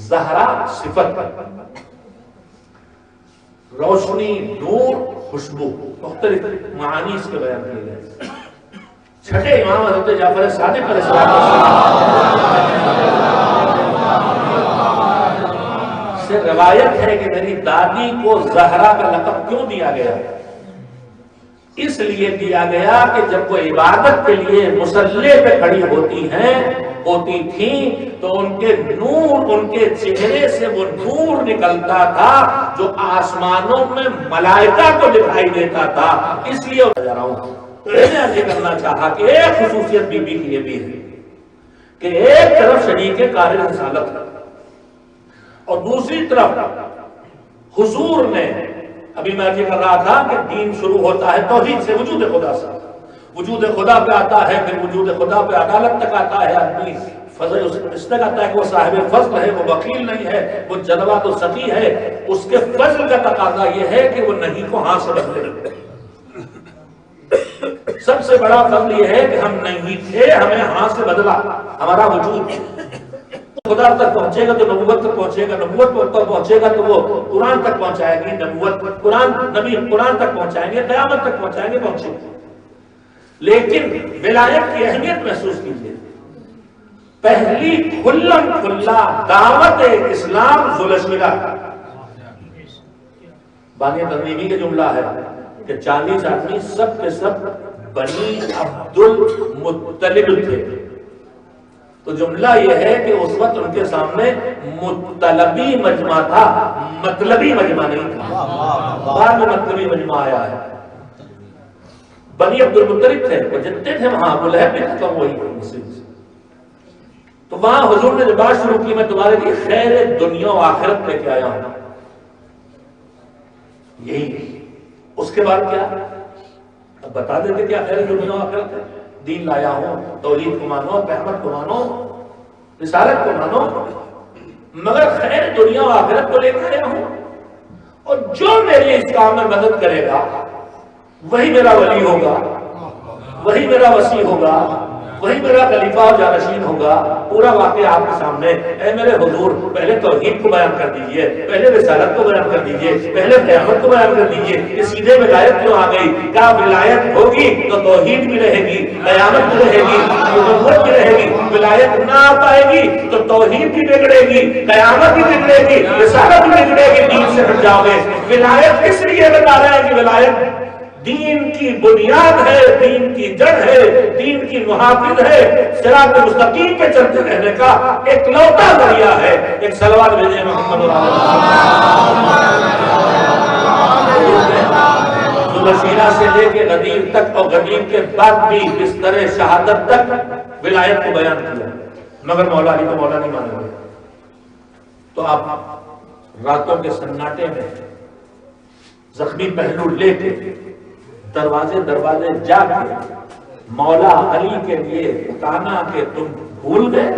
زہرا صفت، روشنی، نور، خوشبو، مختلف معانی اس کے بیان کیے گئے۔ چھٹے امام حضرت جعفر صادق علیہ السلام سے روایت ہے کہ میری دادی کو زہرا کا لقب کیوں دیا گیا؟ اس لیے دیا گیا کہ جب وہ عبادت کے لیے مصلی پہ کھڑی ہوتی تھیں تو ان کے نور، ان کے چہرے سے وہ نور نکلتا تھا جو آسمانوں میں ملائکہ کو دکھائی دیتا تھا۔ اس لیے جا رہا ہوں، میں نے یہ کرنا چاہا کہ ایک خصوصیت بی بی کی یہ بھی ہے کہ ایک طرف شریک کار رسالت ہے اور دوسری طرف حضور نے، ابھی میں یہ کر رہا تھا کہ دین شروع ہوتا ہے توحید سے، وجود خدا سے، وجود خدا پہ آتا ہے، پھر وجود خدا پہ عدالت تک آتا ہے، آدمی فضل اس تک آتا ہے کہ وہ صاحب فضل ہے، وہ وکیل نہیں ہے، وہ جدوہ تو سخی ہے۔ اس کے فضل کا تقاضا یہ ہے کہ وہ نہیں کو ہاں سے بدلے۔ سب سے بڑا فضل یہ ہے کہ ہم نہیں تھے، ہمیں ہاں سے بدلا ہمارا وجود۔ خدا تک پہنچے گا تو نبوت تک پہنچے گا، نبوت تک پہنچے گا تو وہ قرآن تک پہنچائے گی، نبوت نبی قرآن تک پہنچائیں گے، قیامت تک پہنچائیں گے، پہنچے گے۔ لیکن ولایت کی اہمیت محسوس کیجیے، پہلی کھلم کھلا دعوت اسلام ذوالشیرہ، بانی ترمیمی کا جملہ ہے کہ 40 آدمی سب کے سب بنی عبد المطلب تھے۔ تو جملہ یہ ہے کہ اس وقت ان کے سامنے مطلبی مجمع تھا، مطلبی مجمع نہیں تھا، بعد میں مطلبی مجمع آیا ہے۔ بنی عبد المطلب تھے، وہ جتنے تھے وہاں، ابو لہب بھی ختم وہی مسلم سے۔ تو وہاں حضور نے جب بات شروع کی، میں تمہارے لیے خیر دنیا و آخرت لے کے آیا ہوں، یہی۔ اس کے بعد کیا؟ اب بتا دیتے کیا خیر دنیا و آخرت ہے؟ دین لایا ہوں، توحید کو مانو، رحمت کو مانو، رسالت کو مانو، مگر خیر دنیا و آخرت کو لے کے آیا ہوں، اور جو میرے اس کام میں مدد کرے گا وہی میرا ولی ہوگا، وہی میرا وصی ہوگا، وہی میرا خلیفہ اور جانشین ہوگا۔ پورا واقعہ آپ کے سامنے، اے میرے حضور پہلے توحید کو بیان کر دیجئے، پہلے رسالت کو بیان کر دیجئے، پہلے قیامت کو بیان کر دیجئے۔ یہ سیدھے ولایت کیوں آ گئی؟ کیا ولایت ہوگی تو توحید بھی رہے گی، قیامت بھی رہے گی، نبوت بھی رہے گی۔ ولایت نہ آ پائے گی تو توحید بھی بگڑے گی، قیامت بھی بگڑے گی، رسالت بھی بگڑے گی، دین سے ہٹ جاؤ گے۔ ولایت کس لیے بتا رہے ہیں کہ ولایت دین کی بنیاد ہے، دین کی جڑ ہے، دین کی محافظ ہے، صراط مستقیم پہ چلتے رہنے کا ایک لوتا ذریعہ ہے۔ ایک صلوات بھیجیں محمد ذوالشیرہ سے لے کے غدیر تک اور غدیر کے بعد بھی بستر شہادت تک ولایت کو بیان کیا، مگر مولا علی کو مولا نہیں مانے گے۔ تو آپ راتوں کے سناٹے میں زخمی پہلو لے کے دروازے جا کے مولا علی کے لیے کہنا کہ تم بھول گئے،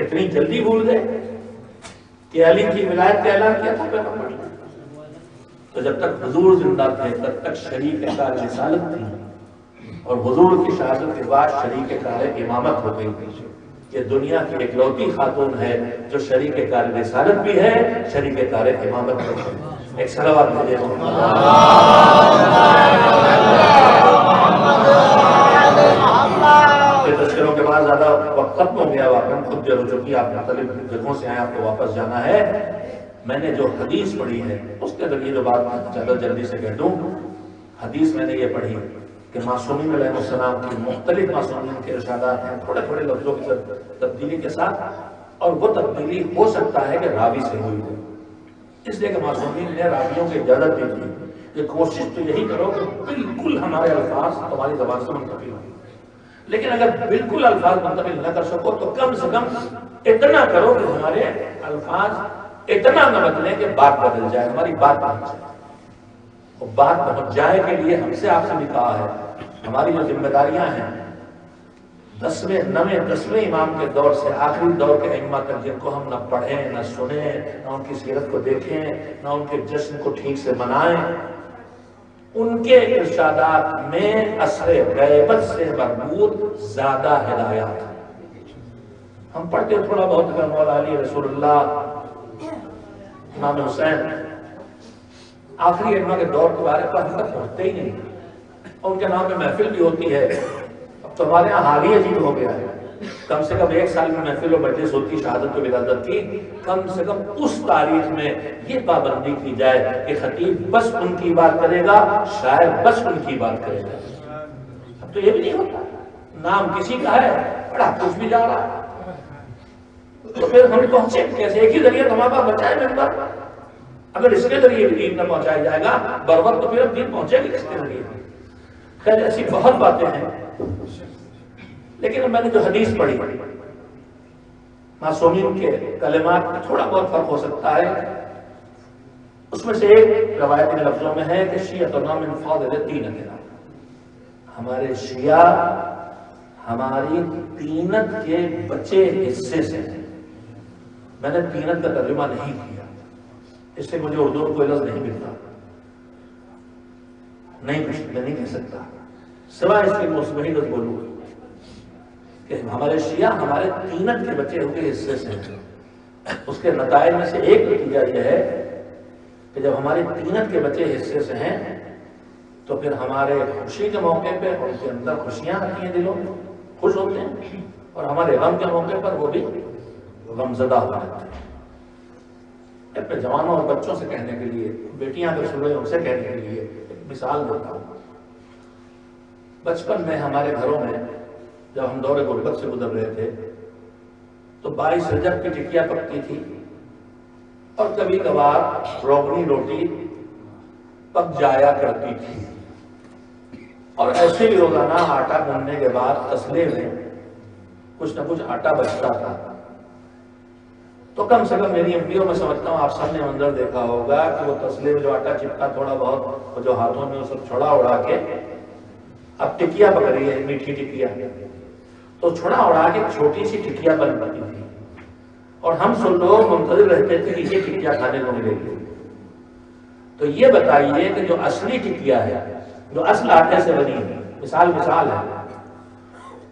اتنی جلدی بھول گئے کہ علی کی ولایت کا اعلان کیا تھا پیغمبر نے۔ تو جب تک حضور زندہ تھے تب تک شریک کار رسالت تھی، اور حضور کی شہادت کے بعد شریک کار امامت ہو گئی۔ یہ دنیا کی اکلوتی خاتون ہے جو شریک کار رسالت بھی ہے، شریک کار امامت بھی ہے۔ ایک صلوات بھیجیں تذکروں کے بعد زیادہ وقت ختم ہو گیا، واقعہ خود جو ہو چکی، آپ مختلف جگہوں سے آئے، آپ کو واپس جانا ہے۔ میں نے جو حدیث پڑھی ہے اس کے ذریعے جو بات زیادہ جلدی سے کہہ دوں، حدیث میں نے یہ پڑھی کہ معصومین علیہ السلام کی مختلف معصومین کے ارشادات ہیں تھوڑے تھوڑے لفظوں کی تبدیلی کے ساتھ، اور وہ تبدیلی ہو سکتا ہے کہ راوی سے ہوئی ہو، اس لیے کہ معصومین نے راویوں کی اجازت دی تھی کہ کوشش تو یہی کرو کہ بالکل ہمارے الفاظ تمہاری زبان سے منتقل ہوں، لیکن اگر بالکل الفاظ منتقل نہ کر سکو تو کم سے کم اتنا کرو کہ ہمارے الفاظ اتنا نہ بدلیں کہ بات بدل جائے، ہماری بات پہنچ جائے۔ اور بات پہنچ جائے کے لیے ہم سے آپ سے بھی کہا ہے، ہماری جو ذمہ داریاں ہیں 10ویں 9ویں 10ویں امام کے دور سے آخری دور کے ائمہ تک، جن کو ہم نہ پڑھیں نہ سنیں نہ ان کی سیرت کو دیکھیں نہ ان کے جشن کو ٹھیک سے منائیں، ان کے ارشادات میں اثر غیبت سے مربوط زیادہ ہدایات ہیں۔ ہم پڑھتے تھوڑا بہت اگر مولا علی رسول اللہ امام حسین آخری ائمہ کے دور کے بارے پر ہم تک پہنچتے ہی نہیں، اور ان کے نام میں محفل بھی ہوتی ہے۔ اب تو ہمارے یہاں حال ہی عجیب ہو گیا ہے، کم سے کم 1 سال میں محفل و مجلس ہوتی شہادت و ولادت کی، کم سے کم اس تاریخ میں یہ پابندی کی جائے کہ خطیب بس ان کی بات کرے گا، شاعر بس ان کی بات کرے گا۔ اب تو یہ بھی نہیں ہوتا، نام کسی کا ہے بڑا کچھ بھی جا رہا ہے، تو پھر ہم پہنچے کیسے؟ ایک ہی ذریعہ ہمارے پاس بچائے ممبر، اگر اس کے ذریعے بھی دین نہ پہنچایا جائے گا بروقت تو پھر اب دین پہنچے گی کس کے ذریعے؟ خیر ایسی بہت باتیں ہیں، لیکن میں نے جو حدیث پڑھی معصومین کے کلمات میں تھوڑا بہت فرق ہو سکتا ہے، اس میں سے ایک روایت کے لفظوں میں ہے کہ شیعتنا من فاضل طینتنا، ہمارے شیعہ ہماری طینت کے بچے حصے سے ہیں۔ میں نے طینت کا ترجمہ نہیں کیا، اس سے مجھے اردو میں کوئی لفظ نہیں ملتا، میں نہیں کہہ سکتا، سوائے اس کے مصبحی لفظ بولوں کہ ہمارے شیعہ ہمارے طینت کے بچے کے حصے سے ہیں۔ اس کے نتائج میں سے ایک نتیجہ یہ ہے کہ جب ہماری طینت کے بچے حصے سے ہیں تو پھر ہمارے خوشی کے موقع پہ ان کے اندر خوشیاں آتی ہیں، دلوں میں خوش ہوتے ہیں، اور ہمارے غم کے موقع پر وہ بھی غمزدہ ہو جاتے ہیں۔ اپنے جوانوں اور بچوں سے کہنے کے لیے، بیٹیاں اگر سن رہے ہیں ان سے کہنے کے لیے ایک مثال دیتا ہوں۔ بچپن میں ہمارے گھروں میں جب ہم دور غربت سے گزر رہے تھے تو 22 رجب کی ٹکیا پکتی تھی، اور کبھی کبھار روغنی روٹی پک جایا کرتی تھی، اور ایسے بھی روزانہ آٹا گوندنے کے بعد تسلے میں کچھ نہ کچھ آٹا بچتا تھا۔ تو کم سے کم میری امپیوں میں سمجھتا ہوں آپ سب نے منظر دیکھا ہوگا کہ وہ تسلے میں جو آٹا چپکا تھوڑا بہت، وہ جو ہاتھوں میں وہ سب چھوڑا اڑا کے اب ٹکیا پک رہی ہے، میٹھی ٹکیا، تو چھوڑا اڑا کے چھوٹی سی ٹکیا بن پاتی تھی، اور ہم سب لوگ منتظر رہتے تھے کہ یہ ٹکیا کھانے کو ملے گی۔ تو یہ بتائیے کہ جو اصلی ٹکیا ہے، جو اصل آٹے سے بنی ہے، مثال ہے،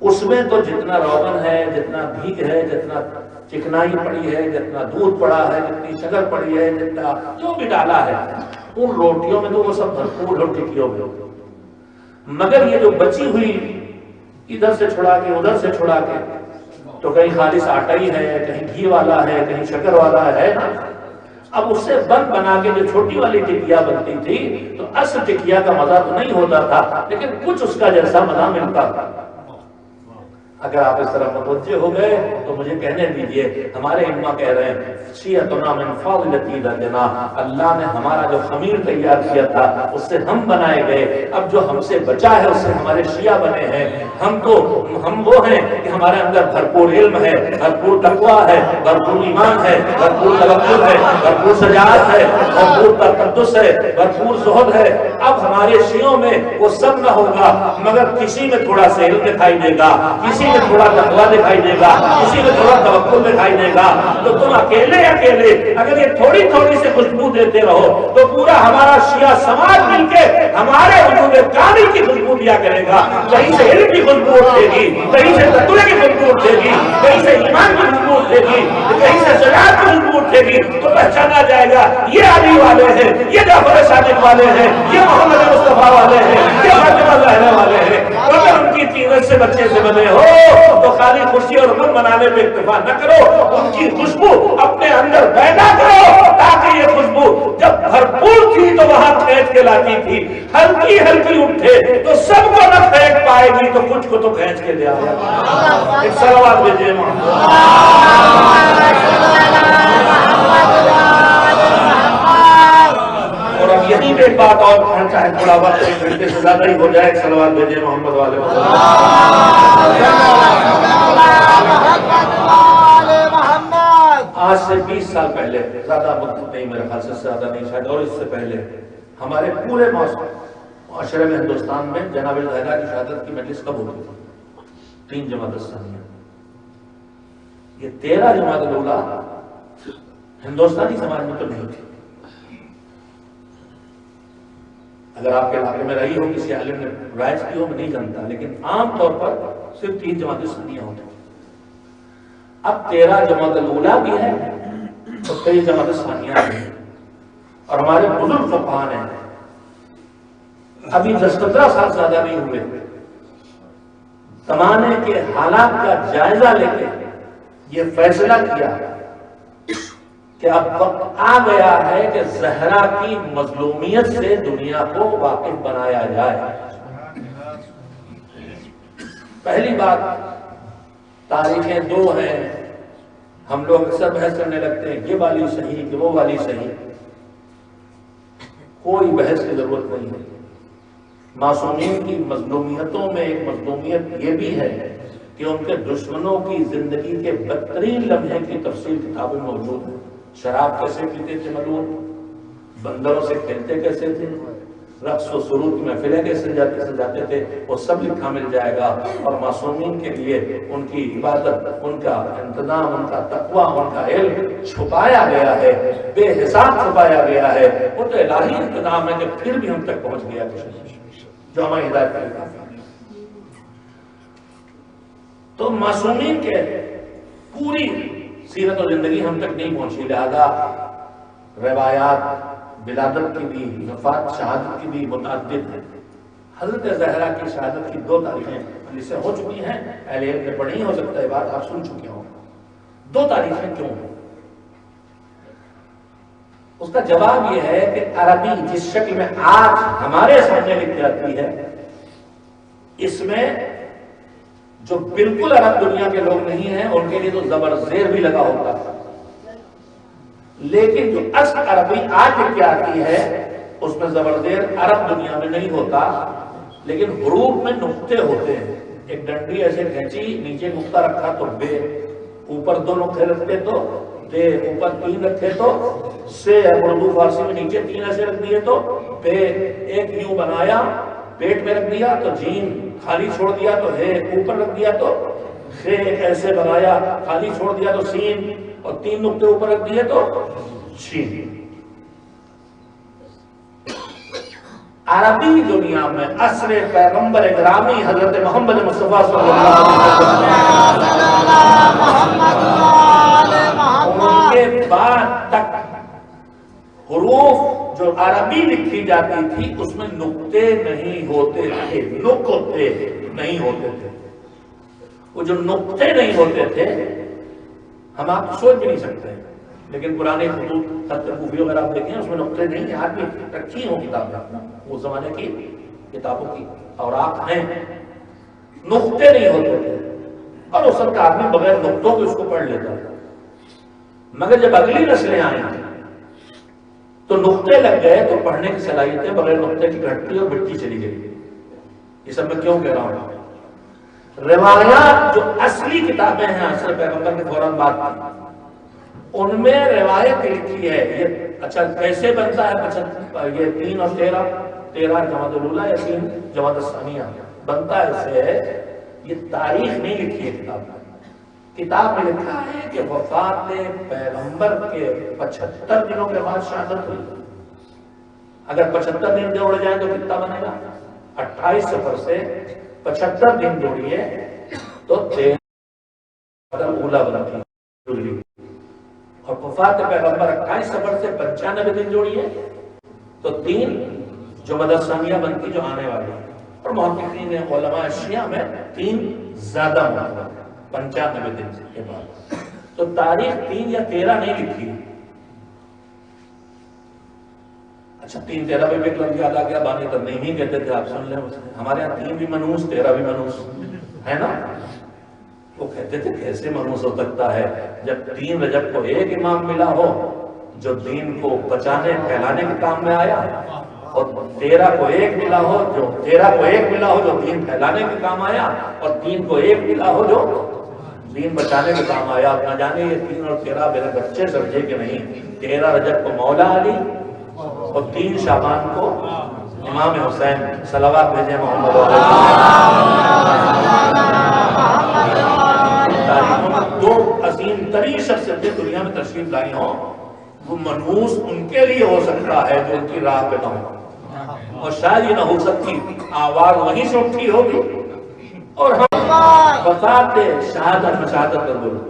اس میں تو جتنا روغن ہے، جتنا بھیگ ہے، جتنا چکنائی پڑی ہے، جتنا دودھ پڑا ہے، جتنی شکر پڑی ہے، جتنا جو بھی ڈالا ہے، ان روٹیوں میں تو وہ سب بھرپور ہو ٹکیوں میں، مگر یہ جو بچی ہوئی ادھر سے چھڑا کے ادھر سے چھڑا کے، تو کہیں خالص آٹا ہی ہے، کہیں گھی والا ہے، کہیں شکر والا ہے نا، اب اس سے بنا کے جو چھوٹی والی ٹکیا بنتی تھی تو اصل ٹکیا کا مزہ تو نہیں ہوتا تھا، لیکن کچھ اس کا جیسا مزہ ملتا تھا۔ اگر آپ اس طرح متوجہ ہو گئے تو مجھے کہنے دیجئے، ہمارے ائمہ کہہ رہے ہیں شیعتنا من فاضل طینتنا، اللہ نے ہمارا جو خمیر تیار کیا تھا اس سے ہم بنائے گئے، اب جو ہم سے بچا ہے اس سے ہمارے شیعہ بنے ہیں۔ ہم وہ ہیں کہ ہمارے اندر بھرپور علم ہے، بھرپور تقویٰ ہے، بھرپور ایمان ہے، بھرپور توکل ہے، بھرپور شجاعت ہے، بھرپور تقدس ہے، بھرپور زہد ہے۔ اب ہمارے شیعوں میں وہ سب نہ ہوگا، مگر کسی میں تھوڑا سا علم دکھائی دے گا، کسی میں تھوڑا تقویٰ دکھائی دے گا، کسی میں تھوڑا توکل دکھائی دے گا۔ تو تم اکیلے اگر یہ تھوڑی تھوڑی سے خوشبو دیتے رہو تو پورا ہمارا شیعہ سماج مل کے ہمارے وجود کامل کی خوشبو دیا کرے گا۔ کہیں سے علم کی خوشبو اٹھے گی، کہیں سے تقوی کی خوشبو اٹھے گی، کہیں سے ایمان کی خوشبو اٹھے گی، کہیں سے شجاعت کی خوشبو اٹھے گی، تو پہچانا جائے گا یہ علی والے ہیں، یہ جعفر صادق والے ہیں، یہ محمد مصطفیٰ والے ہیں، یہ فاطمہ زہرا والے ہیں۔ اگر ان کی طینت سے بچے سے بنے ہو تو خالی خوشی اور غم منانے میں اکتفا نہ کرو، ان کی خوشبو اپنے اندر پیدا کرو تاکہ کھینچ کے لاتی تھی، ہلکی ہلکی اٹھے تو سب کو نہ پھینک پائے گی تو کچھ کو تو کھینچ کے دے آیا۔ ایک صلوات بھیجیے اور اب یہی ایک بات اور کہنا چاہے، تھوڑا وقت 1 گھنٹے سے زیادہ ہی ہو جائے، ایک صلوات بھیجیے محمد والے آج سے 20 سال پہلے، زیادہ مدت نہیں، میرے خیال سے زیادہ نہیں شاید، اور اس سے پہلے ہمارے پورے معاشرے میں ہندوستان میں جناب الزہرا کی شہادت کی مجلس کب ہوتی تھی؟ 3 جمادی الثانیہ۔ یہ 13 جمادی الاولیٰ ہندوستانی سماج میں تو نہیں تھی۔ اگر آپ کے علاقے میں رہی ہو، کسی عالم نے رائج کی ہو، میں نہیں جانتا، لیکن عام طور پر صرف 3 جمادی الثانیہ ہوتی ہیں۔ اب 13 جمادی الاولیٰ بھی ہے اور 23 جمادی الثانیہ بھی ہے، اور ہمارے بزرگ فقہاء نے ابھی 10-15 سال زیادہ نہیں ہوئے زمانے کے حالات کا جائزہ لے کے یہ فیصلہ کیا کہ اب وقت آ گیا ہے کہ زہرا کی مظلومیت سے دنیا کو واقف بنایا جائے۔ پہلی بات، تاریخیں 2 ہیں، ہم لوگ اکثر بحث کرنے لگتے ہیں یہ والی صحیح کہ وہ والی صحیح، کوئی بحث کی ضرورت نہیں ہے۔ معصومین کی مظلومیتوں میں ایک مظلومیت یہ بھی ہے کہ ان کے دشمنوں کی زندگی کے بدترین لمحے کی تفصیل کتابیں موجود ہیں۔ شراب کیسے پیتے تھے ملعون، بندروں سے کھیلتے کیسے تھے، رقص و سرود کی محفلیں کیسے جاتے تھے، وہ سب لکھا مل جائے گا۔ اور معصومین کے لیے ان کی عبادت، ان کا انتظام، ان کا تقویٰ، ان کا علم چھپایا گیا ہے، بے حساب چھپایا گیا ہے۔ وہ تو الہی انتظام ہے کہ پھر بھی ہم تک پہنچ گیا جو ہماری ہدایت کرے گا۔ تو معصومین کے پوری سیرت و زندگی ہم تک نہیں پہنچی، لہذا روایات ولادت کی بھی، وفات شہادت کی بھی متعدد ہیں۔ حضرت زہرا کی شہادت کی 2 تاریخیں جسے ہو چکی ہیں، اہل علم نے پڑھی، ہو سکتا ہے بات آپ سن چکے ہوں۔ 2 تاریخیں کیوں ہیں؟ اس کا جواب یہ ہے کہ عربی جس شکل میں آج ہمارے سامنے لکھی جاتی ہے، اس میں جو بالکل عرب دنیا کے لوگ نہیں ہیں ان کے لیے تو زبر زیر بھی لگا ہوتا ہے، لیکن جو اصل عربی آج لکھی آتی ہے اس میں زبر زیر عرب دنیا میں نہیں ہوتا، لیکن حروف میں نقطے ہوتے ہیں۔ ایک ڈنڈی ایسے کھینچی، نیچے نقطہ رکھا تو بے، اوپر 2 نقطے رکھتے تو دے، اوپر 3 رکھے تو سے، اردو فارسی میں نیچے 3 ایسے رکھ دیے تو بے، ایک یوں بنایا پیٹ میں رکھ دیا تو جیم، خالی چھوڑ دیا تو ہے، اوپر رکھ دیا تو خے، ایسے بنایا خالی چھوڑ دیا تو سین، اور 3 نقطے اوپر رکھ دیے تو شین۔ عربی دنیا میں عصر پیغمبر گرامی حضرت محمد مصطفیٰ صلی اللہ علیہ وسلم ان کے بعد تک حروف جو عربی لکھی جاتی تھی اس میں نقطے نہیں ہوتے تھے، نقطے نہیں ہوتے تھے۔ وہ جو نقطے نہیں ہوتے تھے ہم آپ سوچ بھی نہیں سکتے، لیکن پرانے خطوط خط کوفی وغیرہ آپ دیکھیں اس میں نقطے نہیں، آج بھی رکھی ہوں کتابیں اس زمانے کی کتابوں کی اوراق ہیں، نقطے نہیں ہوتے تھے، اور اس وقت آدمی بغیر نقطوں کے اس کو پڑھ لیتا تھا۔ مگر جب اگلی نسلیں آئیں تو نقطے لگ گئے تو پڑھنے کی صلاحیتیں بغیر نقطے کی گھٹتی اور بڑھتی چلی گئی۔ یہ سب میں کیوں کہہ رہا ہوں؟ روایات جو اصلی کتابیں ہیں عصر پیغمبر کے فوراً بعد کی، ان میں روایت لکھی ہے یہ اچھا کیسے بنتا ہے یہ 3 اور 13 جمادی الاولیٰ یا 3 جمادی الثانیہ بنتا ہے، اس سے یہ تاریخ نہیں لکھی ہے کتاب میں۔ کتاب میں لکھا ہے کہ وفات پیغمبر کے 75 دنوں کے بعد شہادت ہوئی۔ اگر 75 دن جوڑ جائیں تو کتنا بنے گا؟ 28 سفر سے 75 دن جوڑیے تو 13 اولیٰ بنتی ہے، اور وفات پیغمبر 28 سفر سے 95 دن جوڑیے تو 3 جمادی الثانیہ بنتی جو آنے والی ہے۔ اور محققین علماء شیعہ میں 3 زیادہ مطلب 95 دن کے بعد، تو تاریخ 3 یا 13 نہیں لکھی۔ اچھا 3 13 بھی ایک لفظ یاد آ گیا، بانی ترنیم ہی کہتے تھے، آپ سن لیں ہمارے یہاں 3 بھی منوس 13 بھی منوس ہے نا. وہ کہتے تھے کیسے منوس ہو سکتا ہے جب 3 رجب کو ایک امام ملا ہو جو دین کو بچانے پھیلانے کے کام میں آیا، اور 13 کو ایک ملا ہو جو دین پھیلانے کے کام آیا، اور 3 کو ایک ملا ہو جو دین بچانے کے کام آیا. نہ جانے یہ 3 اور 13 میرے بچے سمجھے کہ نہیں. 13 رجب کو مولا علی اور 3 شعبان کو امام حسین. صلوات بھیجیں محمد تاریخوں میں 2 عظیم ترین شخصیتیں دنیا میں تشریف لائی ہوں، وہ منحوس ان کے لیے ہو سکتا ہے جو ان کی راہ پہ نہ ہو، اور شاید یہ نہ ہو سکتی آواز وہیں سے اٹھی ہوگی. اور ہم وفات شہادت کر بولو،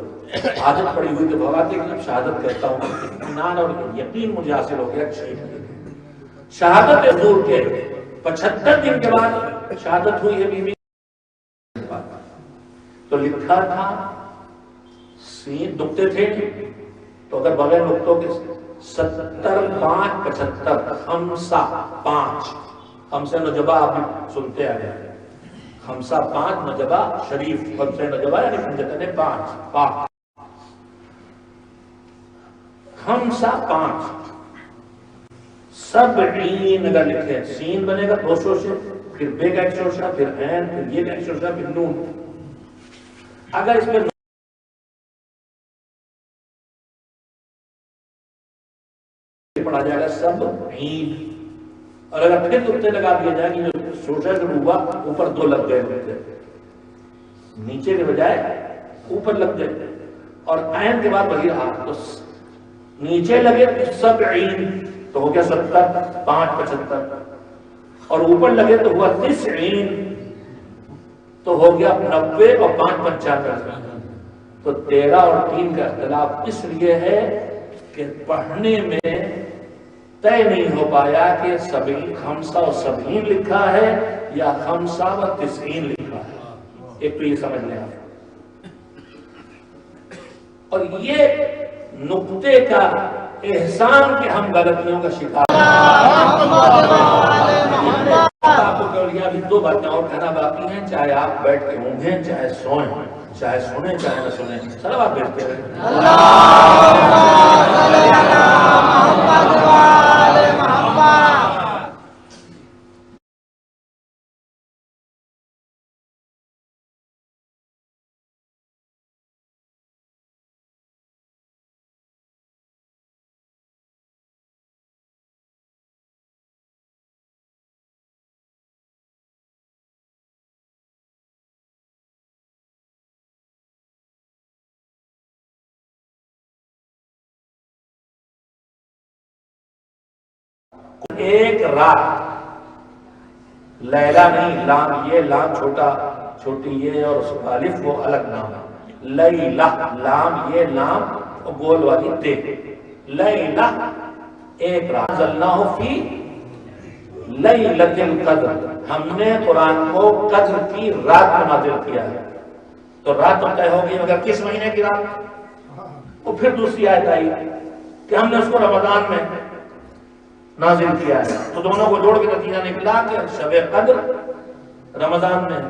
عادت پڑی ہوئی تو بھگاتے کہ جب شہادت کہتا ہوں اطمینان اور یقین مجھے حاصل ہو گیا. شہادت حضور کے 75 دن کے بعد شہادت ہوئی ہے بیوی. تو لکھا تھا سین نقطے تھے تو اگر بغیر نقطوں کے 70 5 75 خمسہ 5 خمسہ نجبہ آپ بھی سنتے آ گئے، خمسہ 5 نجبہ شریف، خمسہ نجبہ یعنی پنجتن 5 پاک، خمسہ 5 70 اگر لکھے، سین بنے گا 2 شوشے، پھر بے کا 1 شوشہ، پھر عین، پھر یہ کا 1 شوشہ، پھر نون. اگر اس میں پڑھا جائے گا سب عین، اور اگر پھر نقطے لگا دیا جائے کہ جو شوشہ جو ڈوبا اوپر 2 لگ گئے نقطے، نیچے کے بجائے اوپر لگ گئے، اور عین کے بعد وہی رہا تو نیچے لگے تو سب عین تو ہو گیا 70 5 75، اور اوپر لگے تو ہوا 90 تو ہو گیا 90 اور 5 95. تو 13 اور 3 کا اختلاف اس لیے ہے کہ پڑھنے میں طے نہیں ہو پایا کہ 70 و 70 لکھا ہے یا 50 و 90 لکھا ہے. ایک تو یہ سمجھ لیں آپ. اور یہ نقطے کا احسان کہ ہم غلطیوں کا شکار آپ کو ابھی 2 باتیں اور کہنا باقی ہیں، چاہے آپ بیٹھ کے اونگیں چاہے سوئیں، چاہے سنیں چاہے نہ سنیں، صلوات بھیجتے رہیں. ایک رات، لیلا نہیں، لام یہ لام چھوٹی یہ اور اس کا الف وہ الگ نام ہے. لیلا لام یہ لام اور گول والی تے، لیلا ایک رات. انزلناہ فی لیلۃ القدر، ہم نے قرآن کو قدر کی رات میں نازل کیا ہے. تو رات طے ہو گئی مگر کس مہینے کی رات؟ وہ پھر دوسری آیت آئی کہ ہم نے اس کو رمضان میں نازل کیا ہے. تو دونوں کو جوڑ کے نتیجہ نکلا کہ شب قدر رمضان میں،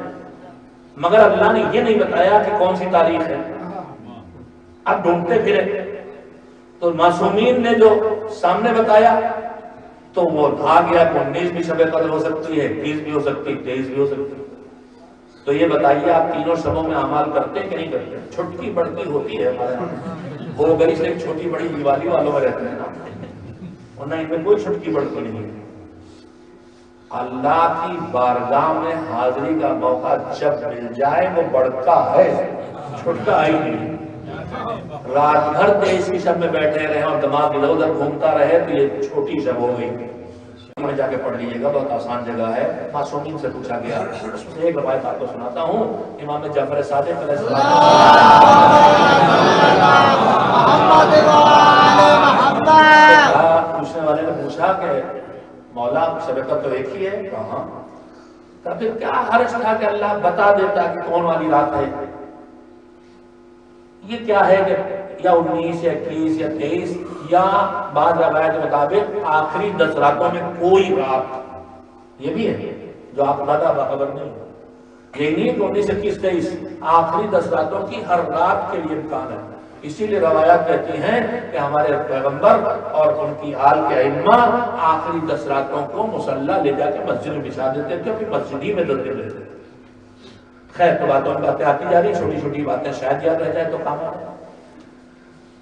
مگر اللہ نے یہ نہیں بتایا کہ کون سی تاریخ ہے. اب ڈھونڈتے پھرے تو معصومین نے جو سامنے بتایا تو وہ آ گیا کہ 19 بھی شب قدر ہو سکتی ہے، 21 بھی ہو سکتی، 23 بھی ہو سکتی. تو یہ بتائیے آپ تینوں شبوں میں اعمال کرتے کہ نہیں کرتے؟ چھٹکی بڑھتی ہوتی ہے ہمارے یہاں، ہو گئی سے چھوٹی بڑی دیوالی والوں میں رہتے ہیں نا، ورنہ ان میں کوئی چھٹکی بڑھتی نہیں. اللہ کی بارگاہ میں حاضری کا موقع جب مل جائے وہ بڑھتا ہے، چھٹتا ہی نہیں. رات بھر 23 کی شب میں بیٹھے رہے اور دماغ ادھر ادھر گھومتا رہے تو یہ چھوٹی شب ہو گئی. میں جا کے پڑھ لیجیے گا، بہت آسان جگہ ہے. معصومین سے پوچھا گیا، اس میں سے ایک روایت آپ کو سناتا ہوں. امام جعفر صادق علیہ السلام پوچھنے والے نے پوچھا کہ مولا شب قدر تو ایک ہی ہے؟ کہاں؟ تو پھر کیا حرج تھا کہ اللہ بتا دیتا کہ کون والی رات ہے؟ یہ کیا ہے کہ یا 19 یا 21 یا 23 یا بعض روایت کے مطابق آخری 10 راتوں میں کوئی رات، یہ بھی ہے جو آپ زیادہ باخبر نہیں ہو. یہ نہیں کہ 19 21 23 آخری 10 راتوں کی ہر رات کے لیے امکان ہے. اسی لیے روایات کہتی ہیں کہ ہمارے پیغمبر اور ان کی آل کے ائمہ آخری 10 راتوں کو مصلی لے جا کے مسجد میں بچھا دیتے تھے، پھر مسجد ہی میں دلتے رہتے. خیر تو باتیں آتی جا رہی، چھوٹی چھوٹی باتیں شاید یاد رہ جائے تو کام آ جائے.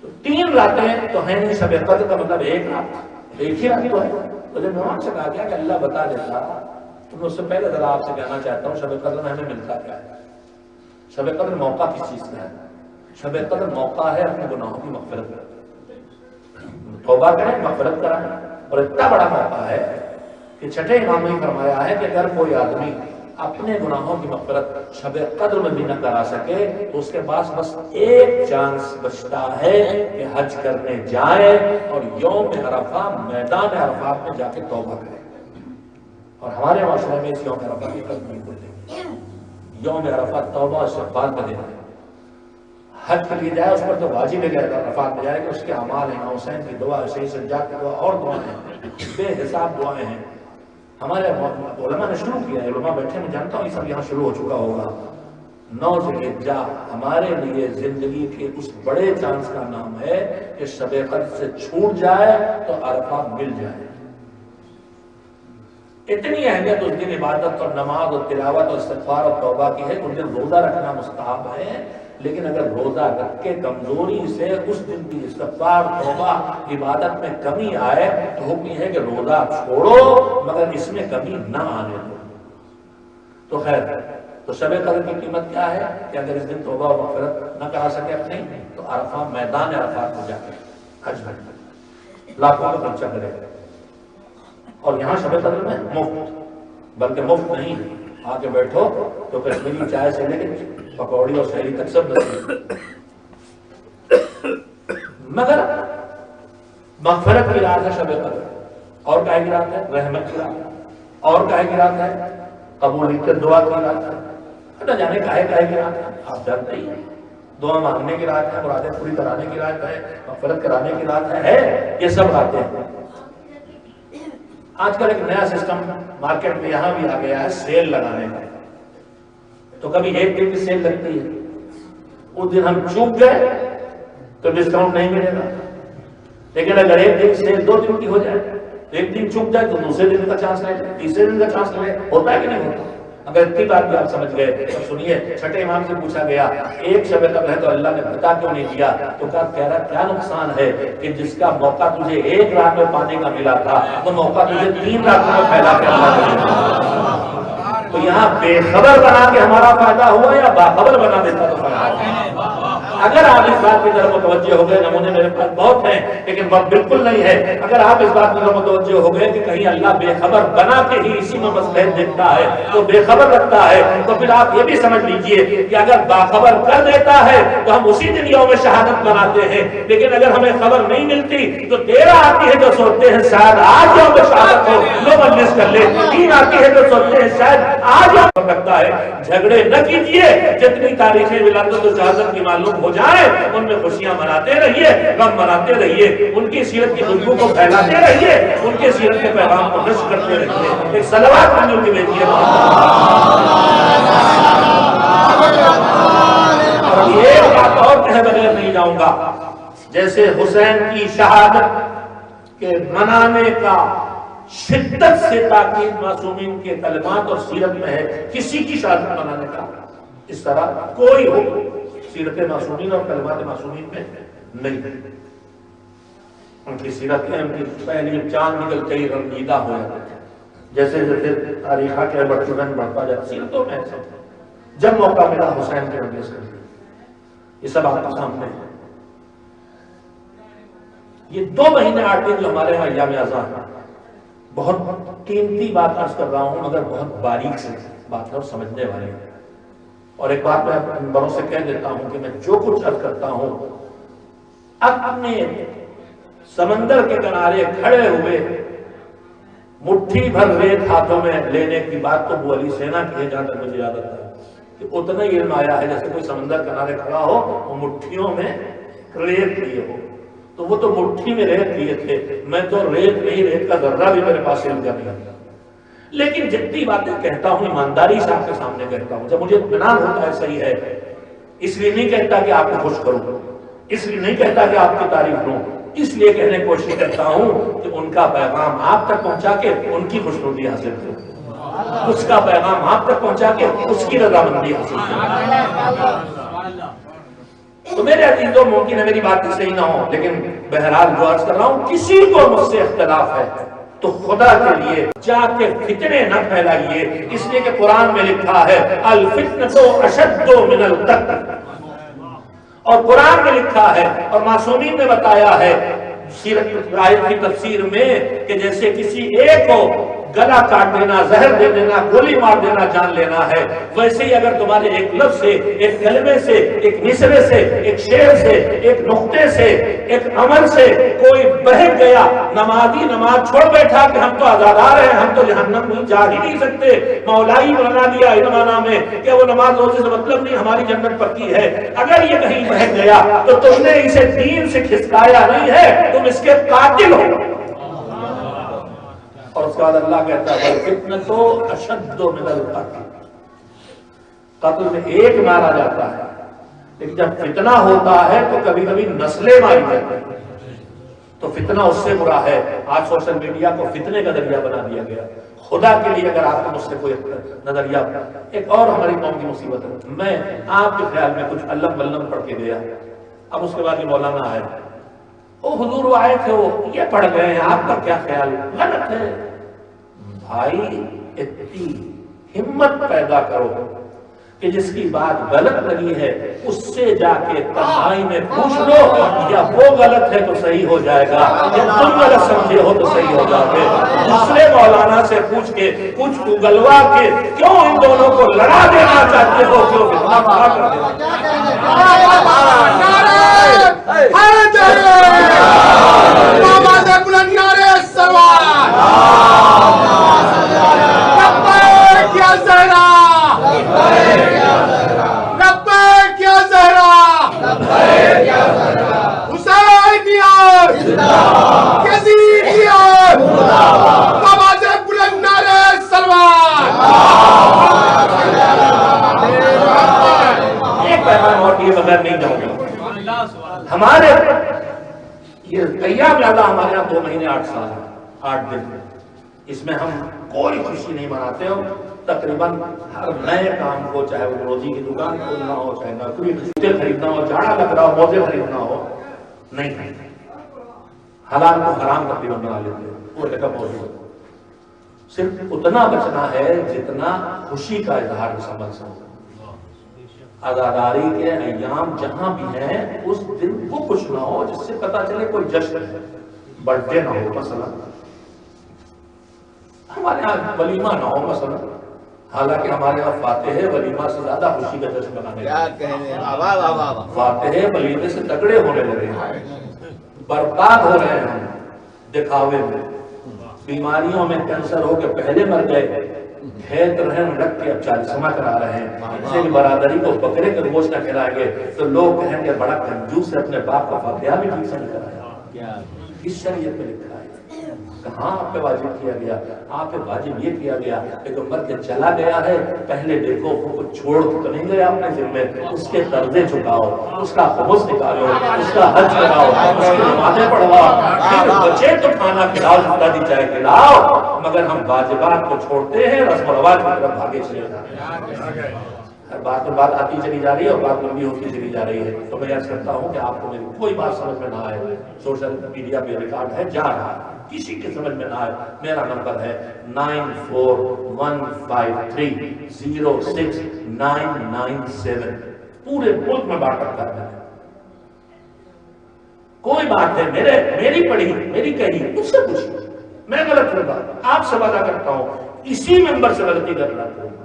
تو 3 راتیں تو ہیں نہیں. شب قدر کا مطلب ایک رات، ایک ہی رات تو ہے. تو جب مہمان سے کہا گیا کہ اللہ بتا دیتا تو میں اس سے پہلے ذرا آپ سے کہنا چاہتا ہوں شب قدر میں ہمیں ملتا کیا ہے. شب قدر موقع کس چیز کا ہے؟ شب قدر موقع ہے اپنے گناہوں کی مغفرت کا، توبہ کریں، مغفرت کریں. اور اتنا بڑا موقع ہے کہ چھٹے امام نے فرمایا ہے کہ اگر کوئی آدمی اپنے گناہوں کی مغفرت شب قدر میں بھی نہ کرا سکے تو اس کے پاس بس ایک چانس بچتا ہے کہ حج کرنے جائے اور یوم عرفہ میدان عرفات میں جا کے توبہ کرے. اور ہمارے معاشرے میں اس یوم عرفہ کی قدر نہیں بولتے. یوم عرفہ توبہ استغفار کا دن ہے. حج کے لیے جائے اس پر تو واجب ہے کہ عرفات میں جائے کہ اس کے اعمال ہیں، حسین کی دعا، صحیح سجاد کی دعا اور دعائیں ہیں، بے حساب دعائیں ہیں. ہمارے علماء نے شروع کیا ہے، علماء بیٹھے میں جانتا ہوں یہ سب یہاں شروع ہو چکا ہوگا. 9 ذوالحجہ ہمارے لیے زندگی کے اس بڑے چانس کا نام ہے کہ شب قدر سے چھوٹ جائے تو عرفہ مل جائے. اتنی اہمیت اس دن عبادت اور نماز اور تلاوت اور استغفار اور توبہ کی ہے. اس دن روزہ رکھنا مستحب ہے، لیکن اگر روزہ رکھ کے کمزوری سے اس دن کی استغفار توبہ عبادت میں کمی آئے تو حکم یہ ہے کہ روزہ چھوڑو مگر اس میں کمی نہ آنے دو. تو خیر تو شب قدر کی قیمت کیا ہے کہ اگر اس دن توبہ اور مغفرت نہ کرا سکے اپنی تو عرفہ میدان عرفات میں جا کے حج کرے، لاکھوں کا خرچہ کرے. اور یہاں شب قدر میں مفت، بلکہ مفت نہیں، آ کے بیٹھو تو کشمیری چائے سے لے کے پکوڑی اور شہری تک سب نصیب. مگر مغفرت کی رات ہے شب قدر، اور کہے کی رات ہے رحمت کی رات ہے، اور کہے کی رات ہے قبولیت دعا کی رات ہے. نہ جانے کہے کی رات ہے، آپ جانتے ہی ہیں. دعا مانگنے کی رات ہے، مرادیں پوری کرانے کی رات ہے، مغفرت کرانے کی رات ہے. یہ سب راتیں ہیں. آج کل ایک نیا سسٹم مارکیٹ میں یہاں بھی آ گیا ہے سیل لگانے کا. تو کبھی ایک دن کی سیل لگتی ہے، اس دن ہم چوک گئے تو ڈسکاؤنٹ نہیں ملے گا. لیکن اگر ایک دن سیل 2 دن کی ہو جائے، ایک دن چوک جائے تو دوسرے دن کا چانس لے، تیسرے دن کا چانس لے. ہوتا ہے کہ نہیں ہوتا؟ اگر اتنی بات بھی آپ سمجھ گئے تو سنیے. چھٹے امام سے پوچھا گیا ایک شب قدر ہے تو اللہ نے بتا کیوں نہیں دیا؟ تو کہہ رہا کیا نقصان ہے کہ جس کا موقع تجھے 1 رات میں پانے کا ملا تھا وہ موقع تجھے 3 راتوں میں پھیلا کے اللہ کرے. تو یہاں بے خبر بنا کے ہمارا فائدہ ہوا یا باخبر بنا دیتا تو فائدہ ہوا. اگر آپ اس بات کی طرف متوجہ ہو گئے، نمونے میرے پاس بہت ہیں لیکن وقت بالکل نہیں ہے. اگر آپ اس بات کی طرف متوجہ ہو گئے کہ کہیں اللہ بے خبر بنا کے ہی اسی میں مصلحت دیکھتا ہے تو بے خبر رکھتا ہے، تو پھر آپ یہ بھی سمجھ لیجئے کہ اگر باخبر کر دیتا ہے تو ہم اسی دن یوم شہادت مناتے ہیں. لیکن اگر ہمیں خبر نہیں ملتی تو 13 آتی ہے جو سوچتے ہیں شاید آج یوم شہادت ہو لو مجلس کر لے، 3 آتی ہے جو سوچتے ہیں شاید آج یوم رکھتا ہے. جھگڑے نہ کیجئے، جتنی تاریخیں ولادت و شہادت کی معلوم ہو جائے ان میں خوشیاں مناتے رہیے، غم مناتے رہیے، ان کی سیرت کی خوشبو کو پھیلاتے رہیے، ان کے سیرت کے پیغام کو نشر کرتے رہیے. ایک صلوات منظور کی بیٹی ہے. اور یہ ایک بات اور کہے بغیر نہیں جاؤں گا، جیسے حسین کی شہادت کے منانے کا شدت سے تاکید معصومین کے کلمات اور سیرت میں ہے کسی کی شہادت منانے کا، اس طرح کوئی حکم سیرت معصومین اور کلمات معصومین میں نہیں. ان کی سیرت میں ان کی پہلی چاند نکلتے ہی رنگیدہ ہو جاتے تھے. جیسے جیسے تاریخ کے بڑھن بڑھتا جاتا سیرتوں میں جب موقع ملا حسین کے رنگے سے یہ سب آپ کے سامنے ہے. یہ 2 مہینے 8 دن جو ہمارے یہاں ایام اعزاں ہیں، بہت قیمتی بات عرض کر رہا ہوں مگر بہت باریک سے بات اور سمجھنے والے ہیں. اور ایک بات میں بڑوں سے کہہ دیتا ہوں کہ میں جو کچھ عرض کرتا ہوں اپنے سمندر کے کنارے کھڑے ہوئے مٹھی بھر ریت ہاتھوں میں لینے کی بات تو ابو علی سینا کی ہے، جہاں تک مجھے یاد آتا ہے کہ اتنا ہی علم آیا ہے جیسے کوئی سمندر کنارے کھڑا ہو وہ مٹھیوں میں ریت لیے ہو، تو وہ تو مٹھی میں ریت لیے تھے، میں تو ریت نہیں، ریت کا ذرہ بھی میرے پاس علم نہیں۔ لیکن جتنی باتیں کہتا ہوں ایمانداری سے آپ کے سامنے کہتا ہوں، جب مجھے اطمینان ہوتا ہے صحیح ہے، اس لیے نہیں کہتا کہ آپ کو خوش کروں، اس لیے نہیں کہتا کہ آپ کی تعریف لوں، اس لیے کہنے کی کوشش کرتا ہوں کہ ان کا پیغام آپ تک پہنچا کے ان کی خوشنودی حاصل کروں، اس کا پیغام آپ تک پہنچا کے اس کی رضامندی حاصل کروں۔ تو میرے عزیزوں، ممکن ہے میری باتیں صحیح نہ ہوں، لیکن بہرحال جو عرض کر رہا ہوں، کسی کو مجھ سے اختلاف ہے تو خدا کے لیے جا کے فتنے نہ پھیلائیے، اس لیے کہ قرآن میں لکھا ہے الفتنۃ اشد من القتل، اور قرآن میں لکھا ہے اور معصومین نے بتایا ہے سیرت آیت کی تفسیر میں کہ جیسے کسی ایک کو گلا کاٹ دینا، زہر دے دینا، گولی مار دینا جان لینا ہے، ویسے ہی اگر تمہارے ایک لفظ سے، ایک کلمے سے، ایک مصرے سے، ایک شعر سے، ایک نقطے سے، ایک عمل سے کوئی بہک گیا، نمازی نماز چھوڑ بیٹھا کہ ہم تو آزادار ہیں، ہم تو جہنم میں جا ہی نہیں سکتے، مولائی بنا دیا اس معنی میں کہ وہ نماز روزے سے مطلب نہیں، ہماری جنت پکی ہے، اگر یہ کہیں بہک گیا تو تم نے اسے دین سے کھسکایا نہیں ہے، تم اس کے قاتل ہو۔ اور اس کے بعد اللہ کہتا ہے وَالْفِتْنَةُ أَشَدُّ مِنَ الْقَتْلِ، قتل میں ایک مارا جاتا ہے، لیکن جب فتنہ ہوتا ہے تو کبھی کبھی نسلیں ماری جاتی ہیں، تو فتنہ اس سے برا ہے۔ آج سوشل میڈیا کو فتنے کا ذریعہ بنا دیا گیا۔ خدا کے لیے اگر آپ کو مجھ سے کوئی نظریہ، ایک اور ہماری قوم کی مصیبت ہے، میں آپ کے خیال میں کچھ علم بلم پڑھ کے گیا، اب اس کے بعد یہ مولانا آئے، وہ حضور وہ آئے تھے، وہ یہ پڑھ گئے ہیں، آپ کا کیا خیال؟ غلط ہے بھائی، اتنی ہمت پیدا کرو کہ جس کی بات غلط لگی ہے اس سے جا کے تنہائی میں پوچھ لو، یا وہ غلط ہے تو صحیح ہو جائے گا، یا تم غلط سمجھے ہو تو صحیح ہو جائے گا۔ دوسرے مولانا سے پوچھ کے، کچھ اگلوا کے، کیوں ان دونوں کو لڑا دینا چاہتے ہو، کیوں فتنہ کھڑا کر دینا؟ ہمارے یہ ایام یادہ ہمارے یہاں 2 مہینے 8 سال 8 دن، اس میں ہم کوئی خوشی نہیں مناتے ہو، تقریباً ہر نئے کام کو، چاہے وہ روزی کی دکان کھولنا ہو، چاہے نوکری جوتے خریدنا ہو، جھاڑا لگ رہا ہو، موزے خریدنا ہو، نہیں، حلال کو حرام تقریباً بنا لیتے ہیں، وہ لگا موجود، صرف اتنا بچنا ہے جتنا خوشی کا اظہار اس عمل سے ہو۔ عزاداری کے ایام جہاں بھی ہیں اس دن کو کچھ نہ ہو جس سے پتا چلے کوئی جشن ہے، برتھ ڈے نہ ہو مثلا، ہمارے یہاں ولیمہ نہ ہو مثلا، حالانکہ ہمارے یہاں فاتح ولیمہ سے زیادہ خوشی کا جشن منانے، فاتح ولیمے سے تگڑے ہونے لگے ہیں، برباد ہو رہے ہیں دکھاوے میں، بیماریوں میں کینسر ہو کے پہلے مر گئے، کھیت رہن رکھ کے اب 40واں کرا رہے ہیں، اسے بھی برادری کو بکرے کا گوشت نہ کھلائیں گے تو لوگ کہیں گے بڑا کنجوس ہے، اپنے باپ کا فاتحہ بھی ٹھیک سے نہیں کرایا۔ کس شریعت میں لکھا ہے؟ کہاں آپ پہ واجب کیا گیا؟ آپ پہ واجب یہ کیا گیا کہ پیغمبر کے چلا گیا ہے، پہلے دیکھو وہ چھوڑ تو نہیں گیا اپنے ذمے، اس کے قرضے چکاؤ، اس کا خمس نکالو، اس کا حج کراؤ، اس کی نمازیں پڑھواؤ، پھر بچے تو کھانا کھلاؤ، جتنا دی چاہے کھلاؤ، مگر ہم واجبات کو چھوڑتے ہیں، رسم و رواج کی طرف بھاگے چلے جاتے ہیں۔ بات پر بات آتی چلی جا رہی ہے اور بات لمبی ہوتی چلی جا رہی ہے، تو میں عرض کرتا ہوں کہ آپ کو میری کوئی بات سمجھ میں نہ آئے، سوشل میڈیا پہ ریکارڈ ہے، جا رہا ہے، کسی کے سمجھ میں نہ آئے، میرا نمبر ہے 9415306997، پورے ملک میں بات کرتا ہے، کوئی بات ہے میری پڑھی میری کہی اس سے پوچھیں، میں غلط ہوگا آپ سے وعدہ کرتا ہوں اسی ممبر سے غلطی کر رہا ہوں،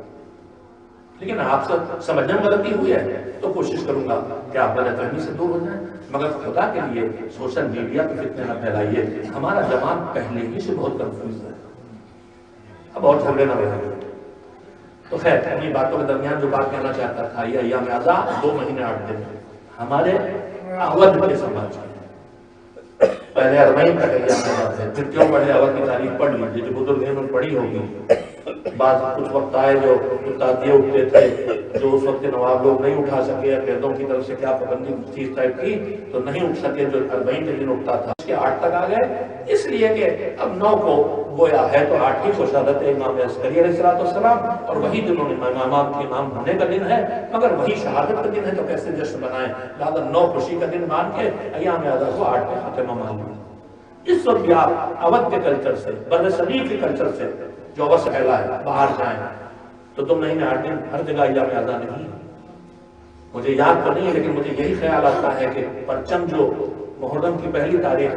لیکن آپ سے سمجھنے میں غلطی ہوئی ہے تو کوشش کروں گا کہ آپ غلط فہمی سے دور ہو جائیں، مگر خدا کے لیے سوشل میڈیا پہ فتنے نہ پھیلائیے، ہمارا جوان پہلے ہی سے بہت کنفیوز ہے، اب اور جھگڑے نہ رہیں۔ تو خیر انہیں باتوں کے درمیان جو بات کہنا چاہتا تھا، یہ ایام اعزا 2 مہینے 8 دن، ہمارے اودھ کے سماج کے پہلے اربعین تک ایام اودھ ہے، پھر کیوں پڑھے اودھ کی تاریخ پڑھ لیجیے، جو بزرگ نے پڑھی ہوگی۔ بعض کچھ وقت آئے جو تازیے اٹھتے تھے، جو اس وقت نواب لوگ نہیں اٹھا سکے، یا قیدوں کی طرف سے کیا پابندی چیز ٹائپ کی تو نہیں اٹھ سکے، جو اربعین کے دن اٹھتا تھا اس کے 8 تک آ گئے، اس لیے کہ اب 9 کو گویا ہے تو 8 ہی کو شہادت امام عسکری علیہ السلام، اور وہی دنوں نے امام کے امام ہونے کا دن ہے، مگر وہی شہادت کا دن ہے تو کیسے جشن بنائیں، لہٰذا 9 خوشی کا دن مان کے ایام اعزاز کو 8 پہ خاتمہ مان لیا۔ اس وقت بھی آپ اودھ کے کلچر سے، بر صغیر کے کلچر سے جو اودھ سے پھیلا ہے باہر جائیں تو تم نہیں 8 دن ہر جگہ ایام اعزاز نہیں ہے۔ مجھے یاد تو نہیں ہے لیکن مجھے یہی خیال آتا ہے کہ پرچم جو محرم کی پہلی تاریخ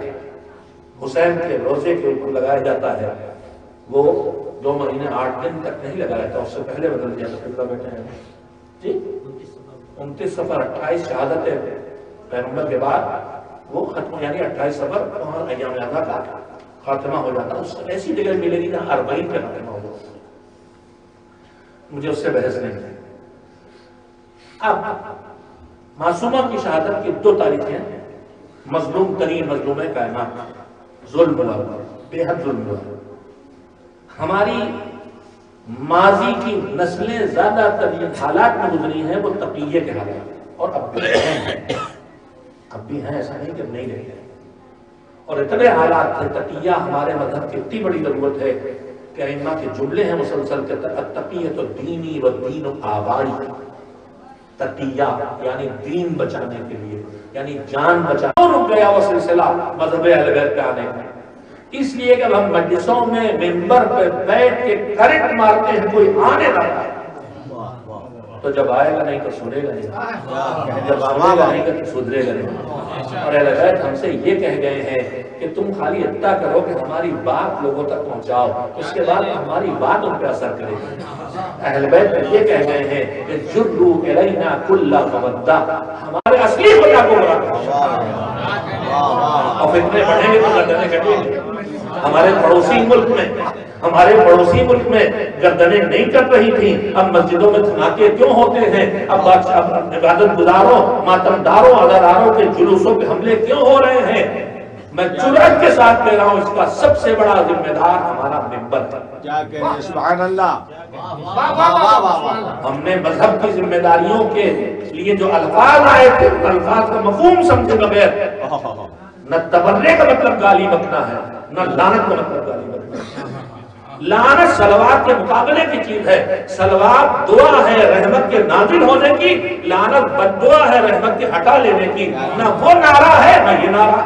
حسین کے روزے کے اوپر لگایا جاتا ہے وہ 2 مہینے 8 دن تک نہیں لگایا تھا، اس سے پہلے بدل دیا تھا۔ بیٹھے ہیں جی 29 صفر 28 شہادت پیغمبر کے بعد وہ ختم، یعنی 28 صفر وہاں ایام اعزاز کا خاتمہ ہو جاتا، اس ایسی جگہ ملے گی جہاں 40 کا خاتمہ ہو جاتا۔ مجھے اس سے بحث نہیں ہے۔ اب معصومہ کی شہادت کی 2 تاریخیں، مظلوم ترین مظلوم کائنات، ظلم ہوا، بے حد ظلم ہوا۔ ہماری ماضی کی نسلیں زیادہ تر یہ حالات میں گزری ہیں وہ تقیہ کے حالات، اور اب بھی ہیں، اب بھی ہیں، ایسا نہیں کہ اب نہیں رہے، اور اتنے حالات تھے۔ تقیہ ہمارے مذہب کی اتنی بڑی ضرورت ہے کہ ائمہ کے جملے ہیں مسلسل کے التقیۃ دینی و دین آبائی، تقیہ یعنی دین بچانے کے لیے، یعنی جان بچانے، رک گیا وہ سلسلہ مذہب اہل بیت پہ آنے کا، اس لیے کہ ہم مجلسوں میں ممبر پہ بیٹھ کے کرنٹ مارتے ہیں کوئی آنے نہ پائے، تو جب آئے گا نہیں تو سنے گا نہیں، جب آئے گا نہیں تو سدھرے گا نہیں۔ اور اہل بیت ہم سے یہ کہہ گئے ہیں کہ تم خالی اتنا کرو کہ ہماری بات لوگوں تک پہنچاؤ، اس کے بعد ہماری بات ان پہ اثر کرے گی۔ اہل بیت یہ کہہ گئے ہیں کہ جروا الینا کل مودہ، ہمارے اصلی خدا کو برا کرو، اور فتنے بڑھیں گے تو گردنیں کٹیں گی۔ ہمارے پڑوسی ملک میں گردنیں نہیں کٹ رہی تھیں، اب مسجدوں میں دھماکے کیوں ہوتے ہیں؟ اب عبادت گزاروں، ماتم داروں، عزاداروں کے جلوسوں پہ حملے کیوں ہو رہے ہیں؟ میں جرأت کے ساتھ کہہ رہا ہوں اس کا سب سے بڑا ذمہ دار ہمارا ممبر ہے۔ کیا کہہ رہے ہیں؟ سبحان اللہ۔ ہم نے مذہب کی ذمہ داریوں کے لیے جو الفاظ آئے تھے ان الفاظ کا مفہوم سمجھے بغیر، نہ تبرے کا مطلب گالی بکنا ہے، نہ لعنت کا مطلب گالی بکنا ہے۔ لعنت صلوات کے مقابلے کی چیز ہے، صلوات دعا ہے رحمت کے نازل ہونے کی، لعنت بد دعا ہے رحمت کے ہٹا لینے کی۔ نہ وہ نعرہ ہے نہ یہ نعرہ۔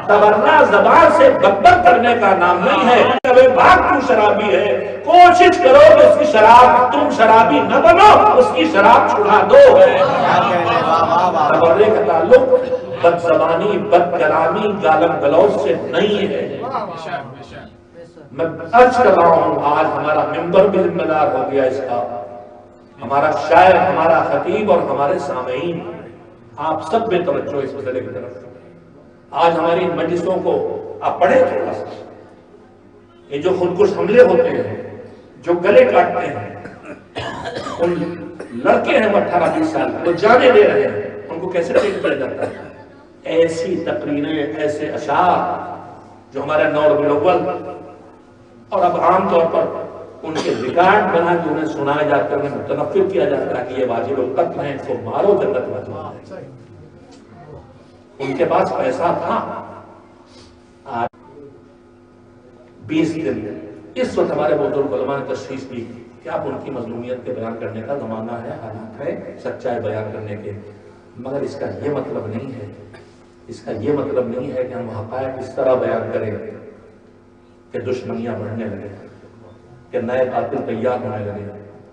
تبرہ زبان سے بدتر کرنے کا نام نہیں ہے۔ ابے بھاگ تو شرابی ہے، کوشش کرو کہ اس کی شراب، تم شرابی نہ بنو، اس کی شراب چھڑا دو۔ تبرے کا تعلق بد زبانی، بد کلامی، گالم گلوچ سے نہیں ہے۔ میں عرض کر رہا ہوں آج ہمارا ممبر بھی ذمہ دار ہو گیا اس کا، ہمارا شاعر، ہمارا خطیب اور ہمارے سامعین، آپ سب بے توجہ اس مسئلے کی طرف۔ آج ہماری مجلسوں کو آپ پڑھیں تھوڑا سا، یہ جو خودکش حملے ہوتے ہیں، جو گلے کاٹتے ہیں، ان لڑکے ہیں 18-20 سال وہ جانے دے رہے ہیں، ان کو کیسے ٹریٹ کیا جاتا ہے؟ ایسی تقریریں، ایسے اشعار جو ہمارے نور بالاول، اور اب عام طور پر ان کے ریکارڈ بنا کے انہیں سنائے جاتے ہیں، انہیں متنفر کیا جاتا ہے کہ یہ واجب القتل ہیں، ان کو مارو، جنت میں جاؤ۔ ان کے پاس پیسہ تھا۔ آج 20 دن اس وقت ہمارے بزرگ علماء نے تشخیص دی کہ اب ان کی مظلومیت کے بیان کرنے کا زمانہ ہے، حالات ہے سچائی بیان کرنے کے، مگر اس کا یہ مطلب نہیں ہے، اس کا یہ مطلب نہیں ہے کہ ہم حقائق اس طرح بیان کریں کہ دشمنیاں بڑھنے لگے، کہ نئے قاتل تیار ہونے لگے۔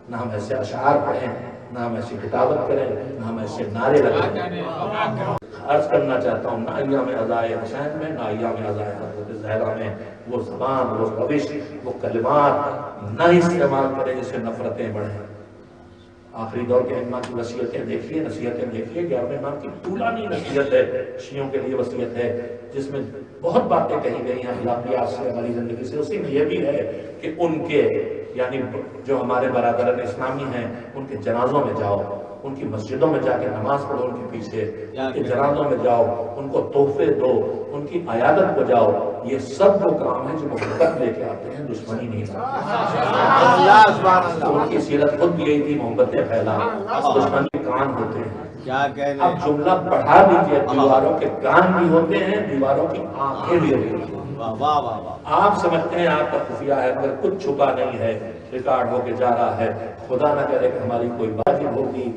نہ ہم ایسے اشعار پڑھیں، نہ ہم ایسی کتابت کریں، نہ ہم ایسے نعرے لگائیں۔ عرض کرنا چاہتا ہوں، نہ ایام عزائے حسین میں، نہ ایام عزائے حضرت زہرا میں وہ زبان، وہ روش، وہ کلمات نہ استعمال کریں جس سے نفرتیں بڑھیں۔ آخری دور کے ائمہ کی وصیتیں دیکھیے، نصیحتیں دیکھیے، 11ویں امام کی طولانی نصیحت ہے، شیعوں کے لیے وصیت ہے، جس میں بہت باتیں کہی گئی ہیں اخلاقیات سے، ہماری زندگی سے۔ اسی میں یہ بھی ہے کہ ان کے یعنی جو ہمارے برادران اسلامی ہیں ان کے جنازوں میں جاؤ، ان کی مسجدوں میں جا کے نماز پڑھو ان کے پیچھے، ان کے جنازوں میں جاؤ، ان کو تحفے دو، ان کی عیادت کو جاؤ، یہ سب وہ کام ہیں جو محبت لے کے آتے ہیں، دشمنی نہیں لاتے۔ ان کی سیرت خود بھی یہی تھی، محبتیں پھیلا، دشمن کے کان ہوتے ہیں۔ اب جملہ پڑھا دیجئے، دیواروں کے کان بھی ہوتے ہیں، دیواروں کی آنکھیں بھی ہوتی ہیں۔ آپ سمجھتے ہیں آپ کا خفیہ ہے مگر کچھ چھپا نہیں ہے، ریکارڈ ہو کے جا رہا ہے۔ خدا نہ کرے کہ ہماری کوئی بات ہوگی،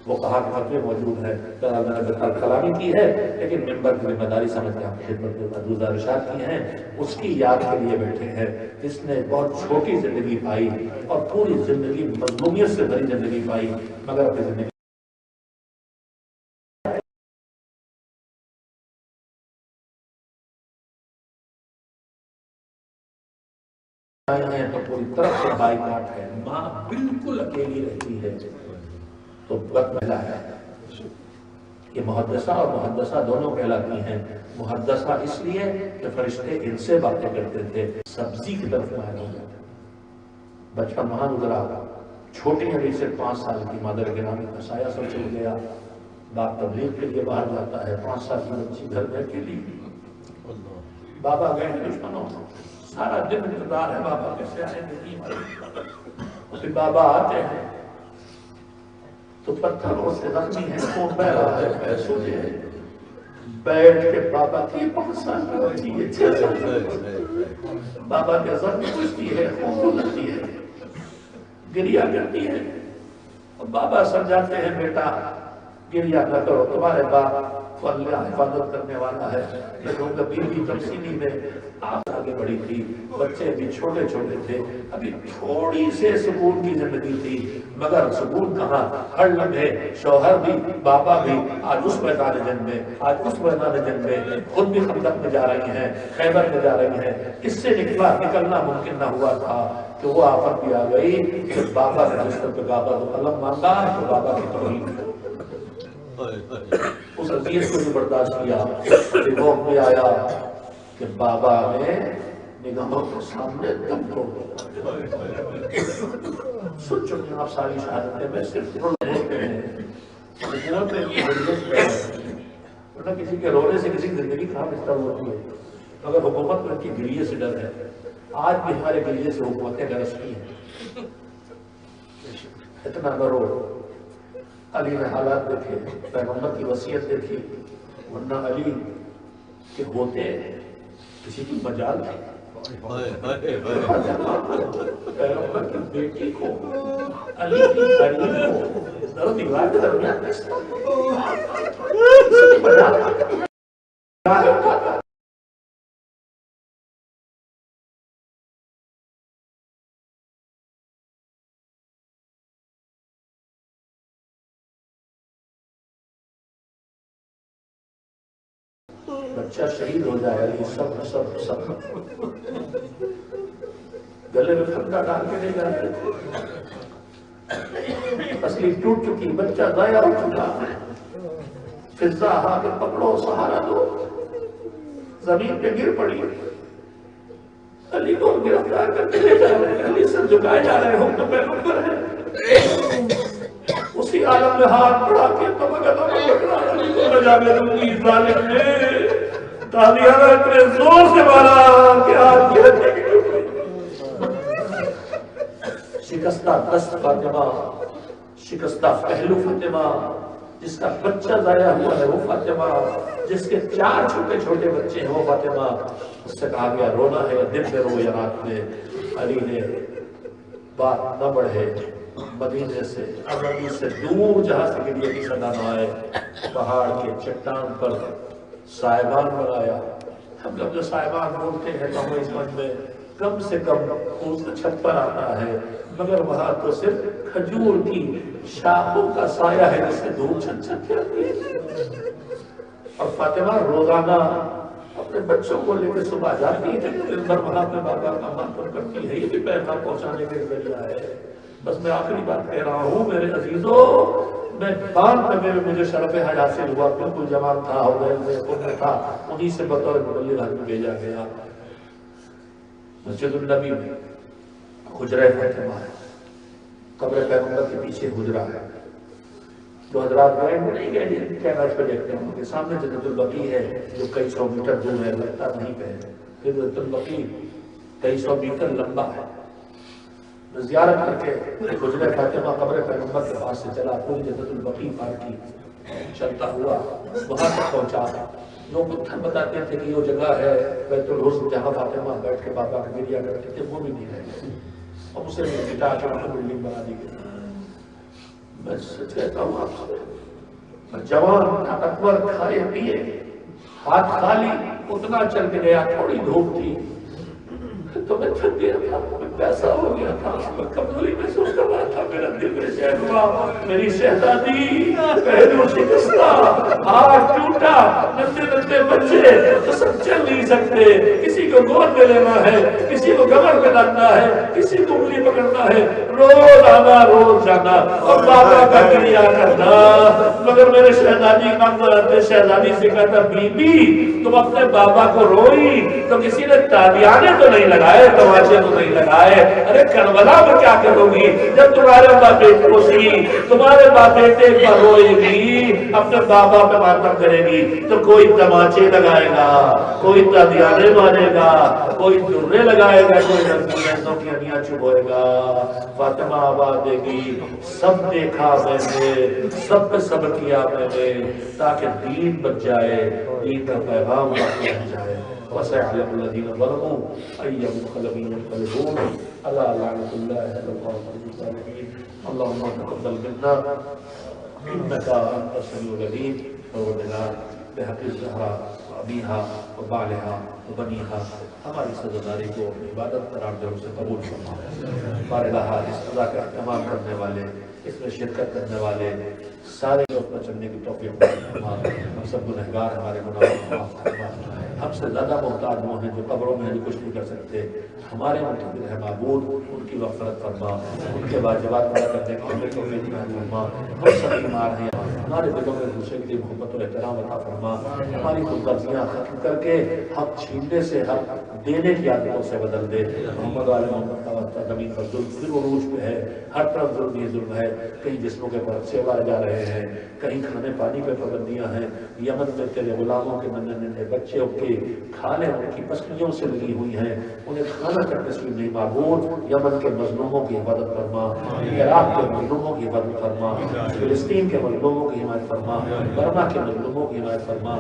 وہ کہا کہ فتوے موجود ہے، میں نے کلامی کی ہے، لیکن ممبر کی ذمہ داری سمجھ کے آپ کی خدمت میں محدود ارشاد کی ہیں، اس کی یاد کے لیے بیٹھے ہیں۔ اس نے بہت چھوٹی زندگی پائی اور پوری زندگی مظلومیت سے بھری زندگی پائی، مگر اپنی زندگی ہیں تو پوری طرف سے بائیکاٹ ہے۔ ماں بالکل اکیلی رہتی ہے تو وقت ملا ہے۔ یہ محدثہ اور محدثہ دونوں کہلاتی ہیں۔ محدثہ اس لیے کہ فرشتے ان سے باتیں کرتے تھے، سبزی کی طرف مائل ہو جاتے۔ بچپن وہاں گزرا، چھوٹی عمر سے 5 سال کی مادر گرامی کا سایہ سب چل گیا، باپ تبلیغ کے لیے باہر جاتا ہے، 5 سال کی بچی گھر میں اکیلی، بابا گئے دشمنوں، سارا دن انتظار ہے بابا کیسے آئے نہیں آئے۔ پھر بابا آتے ہیں تو پتھروں سے زخمی ہے، خون بہ رہا ہے، پیر سوجے ہیں، بیٹھ کے بابا کی 5 سال کی بچی ہے، 6 سال کی بابا کے زخم پوچھتی ہے، خون لگتی ہے، گریا کرتی ہے، اور بابا سمجھاتے ہیں بیٹا گریا نہ کرو، تمہارے باپ کو اللہ حفاظت کرنے والا ہے۔ میں کہوں گا بیوی تفصیلی میں آپ آگے بڑھی تھی، بچے بھی چھوٹے چھوٹے تھے، ابھی تھوڑی سے سکون کی زندگی تھی، مگر سکون کہاں، ہر لمحے شوہر بھی بابا بھی آج اس میدان جنگ میں، آج اس میدان جنگ میں، خود بھی خندق میں جا رہی ہیں، خیبر میں جا رہی ہیں۔ اس سے نکلنا ممکن نہ ہوا تھا کہ وہ آفت بھی آ گئی کہ بابا نے جس طرح بابا کو قلم مانگا تو بابا کی توہین، اس عزیز کو بھی برداشت کیا، پھر وقت بھی آیا کہ بابا نے نگاہوں کے سامنے دم توڑ دیا۔ سن چکے آپ ساری شہادتیں، میں صرف روتے ہیں، حکومت میں ورنہ کسی کے رونے سے کسی کی زندگی کہاں بہتر ہوتی ہے، مگر حکومت میں ان کی گریے سے ڈر ہے۔ آج بھی ہمارے گریے سے حکومتیں گرستی ہیں، اتنا نہ رو۔ علی نے حالات دیکھے، پیغمبر کی وصیت دیکھی، ورنہ علی کے ہوتے کسی کی مجال تھی، پیغمبر کی بیٹی کو، علی کی حریم کو در و دیوار کے درمیان کسی کی مجال تھی۔ بچہ شہید ہو جائے علی سب گلے میں پھندا ڈال کے نہیں جاتے تھے، اصلی ٹوٹ چکی، بچہ ضائع ہو چکا، فضا ہاتھ پکڑو سہارا دو، زمین پہ گر پڑی، علی کو گرفتار کر کے لے جا رہے ہیں، علی سر جھکائے جا رہے ہوں تو پیغمبر ہے، اسی عالم میں ہاتھ پڑا کے پکڑا علی کو بجا میں دونگی ظالم نے تالیاں اتنے زور سے مارا کہ آج یہ ہڈی بھی ٹوٹ گئی۔ شکستہ دست فاطمہ، شکستہ پہلو فاطمہ، جس کا بچہ ضائع ہوا ہے وہ فاطمہ، جس کے 4 چھوٹے چھوٹے بچے ہیں وہ فاطمہ۔ اس سے کہا گیا رونا ہے دن میں رو یا رات میں۔ علی نے بات نہ بڑھے، مدینے سے ابدی سے دور جہاں سے گریے کی صدا نہ آئے، پہاڑ کے چٹان پر سائبان بنایا۔ ہم لوگ جو سائبان بولتے ہیں تو ہمیں سمجھ میں کم سے کم اس چھت پر آتا ہے، مگر وہاں تو صرف کھجور کی شاخوں کا سایہ ہے جس سے دھوپ چھت کے آتی ہے۔ اور فاطمہ روزانہ اپنے بچوں کو لے کے صبح جاتی ہے، دن بھر وہاں پہ بابا کا ماتم کرتی ہے، یہ بھی پیغام پہنچانے کے ذریعہ ہے۔ بس میں آخری بات کہہ رہا ہوں میرے عزیزوں، میں بات میں مجھے شرف حج حاصل ہوا، بالکل جوان تھا، حضیر میں خود تھا، انہی سے بطور مبلغ حج میں بھیجا گیا۔ مسجد النبی میں حجرہ فاطمہ ہے، قبر پیغمبر کے پیچھے حجرہ ہے، جو حضرات گئے وہ نہیں گئے کیمرے پہ دیکھتے ہیں، ان کے سامنے جنت البقیع ہے جو کئی سو میٹر دور ہے، لگتا نہیں پہ ہے، جنت البقیع کئی سو میٹر لمبا ہے۔ میں زیارت کر کے حجرہ فاطمہ قبر پیغمبر کے پاس سے چلا، پوری جنت البقیع پار کی، چلتا ہوا وہاں تک پہنچا۔ لوگ پتھر بتاتے تھے کہ یہ جگہ ہے بیت الحسن جہاں فاطمہ بیٹھ کے بابا کا گریا کرتے تھے، وہ بھی نہیں رہے، اب اسے بھی مٹا کے وہاں بلڈنگ بنا دی گئی۔ میں سچ کہتا ہوں آپ سے، میں جوان اکبر کھائے پیے ہاتھ خالی اتنا چل کے گیا، تھوڑی دھوپ تھی تو میں تھک گیا تھا، میں پیسہ ہو گیا تھا، میں کمزوری محسوس کر رہا تھا، میرا دل بے چین ہوا، میری شہزادی پہلو شکستہ، ہاتھ ٹوٹا، ننھے ننھے بچے تو سب چل نہیں سکتے، کسی کو گود میں لینا ہے، کسی کو کمر پہ ڈالنا ہے، کسی کو انگلی پکڑنا ہے، روز آنا روز جانا اور بابا کا گریا کرنا۔ مگر میرے شہزادی شہزادی سے کہتا بی بی تم اپنے بابا کو روئی تو کسی نے تالیانے تو نہیں لگائے، تماشے تو نہیں لگائے، ارے کربلا میں کیا کرو گی جب تمہارے باپ بیٹے کو سی، تمہارے باپ بیٹے ایک بار روئے گی، اپنے بابا پہ ماتم کرے گی تو کوئی تماچے لگائے گا، کوئی تالیانے مارے گا، کوئی درے لگائے گا، کوئی رنگوں کی انیاں چبوئے گا، فاطمہ آباد دے گی۔ سب دیکھا میں نے، سب پہ صبر کیا میں نے تاکہ دین بچ جائے، دین کا پیغام پہنچ جائے۔ وَسَيَعْلَمُ الَّذِينَ ظَلَمُوا أَيَّ مُنقَلَبٍ يَنقَلِبُونَ أَلَا لَعْنَةُ اللَّهِ عَلَى الْقَوْمِ الظَّالِمِينَ اللهم تقبل منا إنك أنت السميع العليم وردنا بحق الزهراء وأبيها وبعلها وبنيها ہماری سزاداری کو عبادت قرار دے، اسے قبول فرما۔ بارگاہ اس سزا کا اہتمام کرنے والے، اس میں شرکت کرنے والے سارے لوگ پر چلنے کی توفیق فرما۔ ہم سب گنہگار، ہمارے گناہوں کو معاف فرما۔ ہم سے زیادہ محتاج وہ ہیں جو قبروں میں ہیں، جو کچھ نہیں کر سکتے، ہمارے منتظر ہے معبود، ان کی مغفرت فرما، ان کے واجبات پورا کرنے کی ہمیں توفیق فرما۔ ہم سب بیمار ہیں، ہمارے دلوں میں دوسرے کی محبت اور احترام عطا فرما، ہماری خودغرضیاں ختم کر کے حق چھیننے سے حق دینے کی عادتوں سے بدل دے۔ محمد علیہ محمد کا زمین پر ظلم پھر عروج پہ ہے، ہر طرف ظلم ہی ظلم ہے، کہیں جسموں کے پرچے اڑائے جا رہے ہیں، کہیں کھانے پانی پہ پابندیاں ہیں، یمن میں تیرے غلاموں کے ننھے ننھے بچے کے کھالیں ان کی پسلیوں سے لگی ہوئی ہیں، انہیں کھانا کرنے سے نہیں معبود، یمن کے مظلوموں کی حفاظت فرما، عراق کے مظلوموں کی حفاظت فرما، فلسطین کے مظلوموں کی حمایت فرما، برما کے مظلوموں کی حمایت فرما،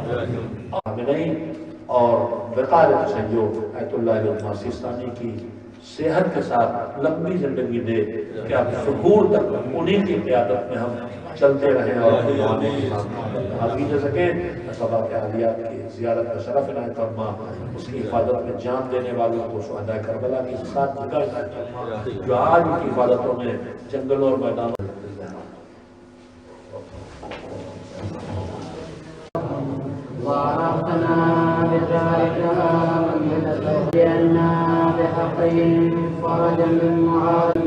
ہمیں نہیں اور وقار تشیع آیت اللہ علیہ سیستانی کی صحت کے ساتھ لمبی زندگی دے کہ اب ظہور تک انہیں کی قیادت میں ہم چلتے رہیں اور حاضری دے سکیں۔ صحابہ عالیات کی زیارت کا شرف عنایت فرما، اس کی حفاظت میں جان دینے والوں کو شہداء کربلا کی ساتھ جگہ عنایت فرما، جو آج ان کی حفاظتوں میں جنگلوں اور میدانوں وعرفتنا بذلك من يتبين بحقهم فرجا من معاد